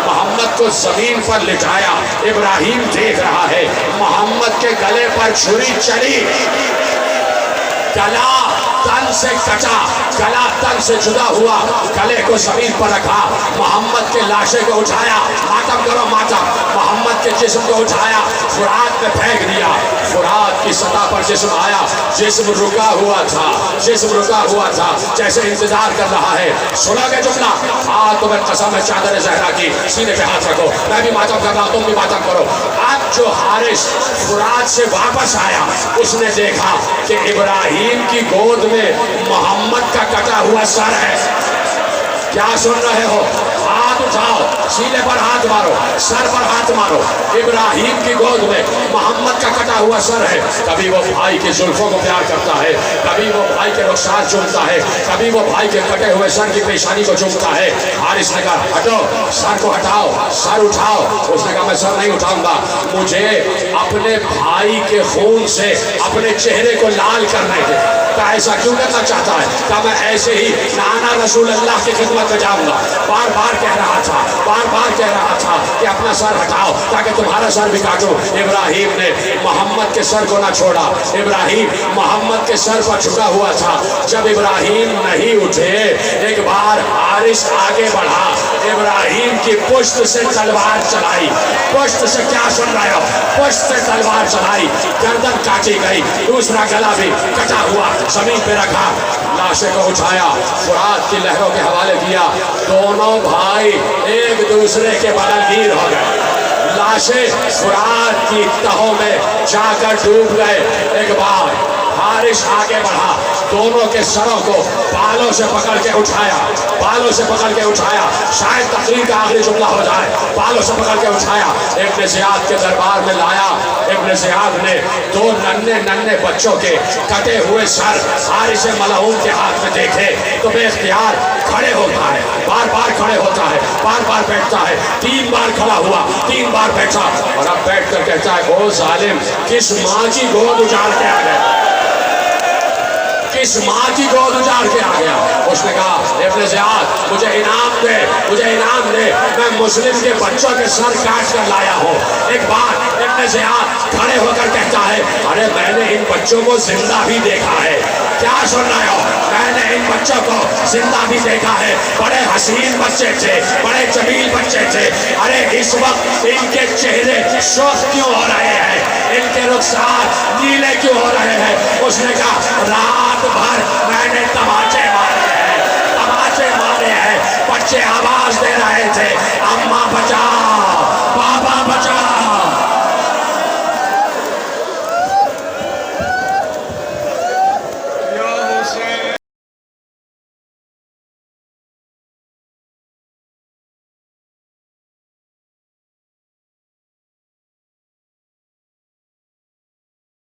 S2: محمد کو زمین پر لٹایا، ابراہیم دیکھ رہا ہے، محمد کے گلے پر چھری چلی، گلا تن سے کٹا، گلا تن سے جدا ہوا، گلے کو زمین پر رکھا، محمد کے لاشے کو اٹھایا، ماتم کرو ماتم، محمد کے جسم کو اٹھایا، فرات میں پھینک دیا، فرات کی سطح پر جسم آیا، جسم رکا ہوا تھا، جسم رکا ہوا تھا، جیسے انتظار کر رہا ہے، سنا گے جملہ، ہاں تمہیں قسم ہے چادر زہرا کی، سینے پہ ہاتھ رکھو، میں بھی ماتم کر رہا ہوں تم بھی ماتم کرو۔ اب جو حارث فرات سے واپس آیا اس نے دیکھا کہ ابراہیم کی گود میں محمد کا کٹا ہوا سر ہے، کیا سن رہے ہو؟ ہاتھ اٹھاؤ، سینے پر ہاتھ مارو، سر پر ہاتھ مارو، ابراہیم کی گود میں محمد کا کٹا ہوا سر ہے، کبھی وہ بھائی کی زلفوں کو پیار کرتا ہے، کبھی وہ بھائی کے رخسار چومتا ہے، کبھی وہ بھائی کے کٹے ہوئے سر کی پیشانی کو چومتا ہے۔ حارث نے کہا ہٹو، سر کو ہٹاؤ، سر اٹھاؤ، اس نے کہا میں سر نہیں اٹھاؤں گا، مجھے اپنے بھائی کے خون سے اپنے چہرے کو لال کرنے دے۔ کہا ایسا کیوں کرنا چاہتا ہے؟ کہا میں ایسے ہی نانا رسول اللہ کی خدمت میں جاؤں گا، بار بار کہہ رہا تھا، بار بار کہہ رہا تھا کہ اپنا سر ہٹاؤ تاکہ تمہارا سر بھی کاٹوں۔ ابراہیم نے محمد کے سر کو نہ چھوڑا، ابراہیم محمد کے سر پر جھکا ہوا تھا، جب ابراہیم نہیں اٹھے ایک بار حارث آگے بڑھا، ابراہیم کی پشت سے تلوار چلائی، پشت سے کیا سن رہے ہو؟ پشت سے تلوار چلائی، گردن کاٹی گئی، دوسرا گلا بھی کٹا ہوا زمین پہ رکھا، لاشے کو اٹھایا، فرات کی لہروں کے حوالے کیا، دونوں بھائی ایک دوسرے کے بغل گیر ہو گئے، لاشیں فرات کی تہوں میں جا کر ڈوب گئے۔ ایک بار حارث آگے بڑھا، دونوں کے سروں کو بالوں سے پکڑ کے اٹھایا، بالوں سے پکڑ کے اٹھایا، شاید تقریر کا آخری جملہ ہو جائے، بالوں سے پکڑ کے اٹھایا، ابن زیاد کے دربار میں لایا۔ ابن زیاد نے 2 ننھے بچوں کے کٹے ہوئے سر حارث ملعون کے ہاتھ میں دیکھے تو بے اختیار کھڑے ہوتا ہے، بار بار کھڑے ہوتا ہے، بار بار بیٹھتا ہے، 3 بار کھڑا ہوا، 3 بار بیٹھا، اور اب بیٹھ کر کہتا ہے او ظالم کس ماں کی گود اجاڑ کے آ گئے، کس ماں کی گود اجاڑ کے آ گیا۔ اس نے کہا ابن زیاد مجھے انعام دے، مجھے انعام دے، میں مسلم کے بچوں کے سر کاٹ کر لایا ہوں۔ ایک بار ابن زیاد کھڑے ہو کر کہتا ہے ارے میں نے ان بچوں کو زندہ بھی دیکھا ہے، کیا سن رہے ہو؟ میں نے ان بچوں کو زندہ بھی دیکھا ہے، بڑے حسین بچے تھے، بڑے جمیل بچے تھے، ارے اس وقت ان کے چہرے سرخ کیوں ہو رہے ہیں، ان کے رخسار نیلے کیوں ہو رہے ہیں؟ اس نے کہا رات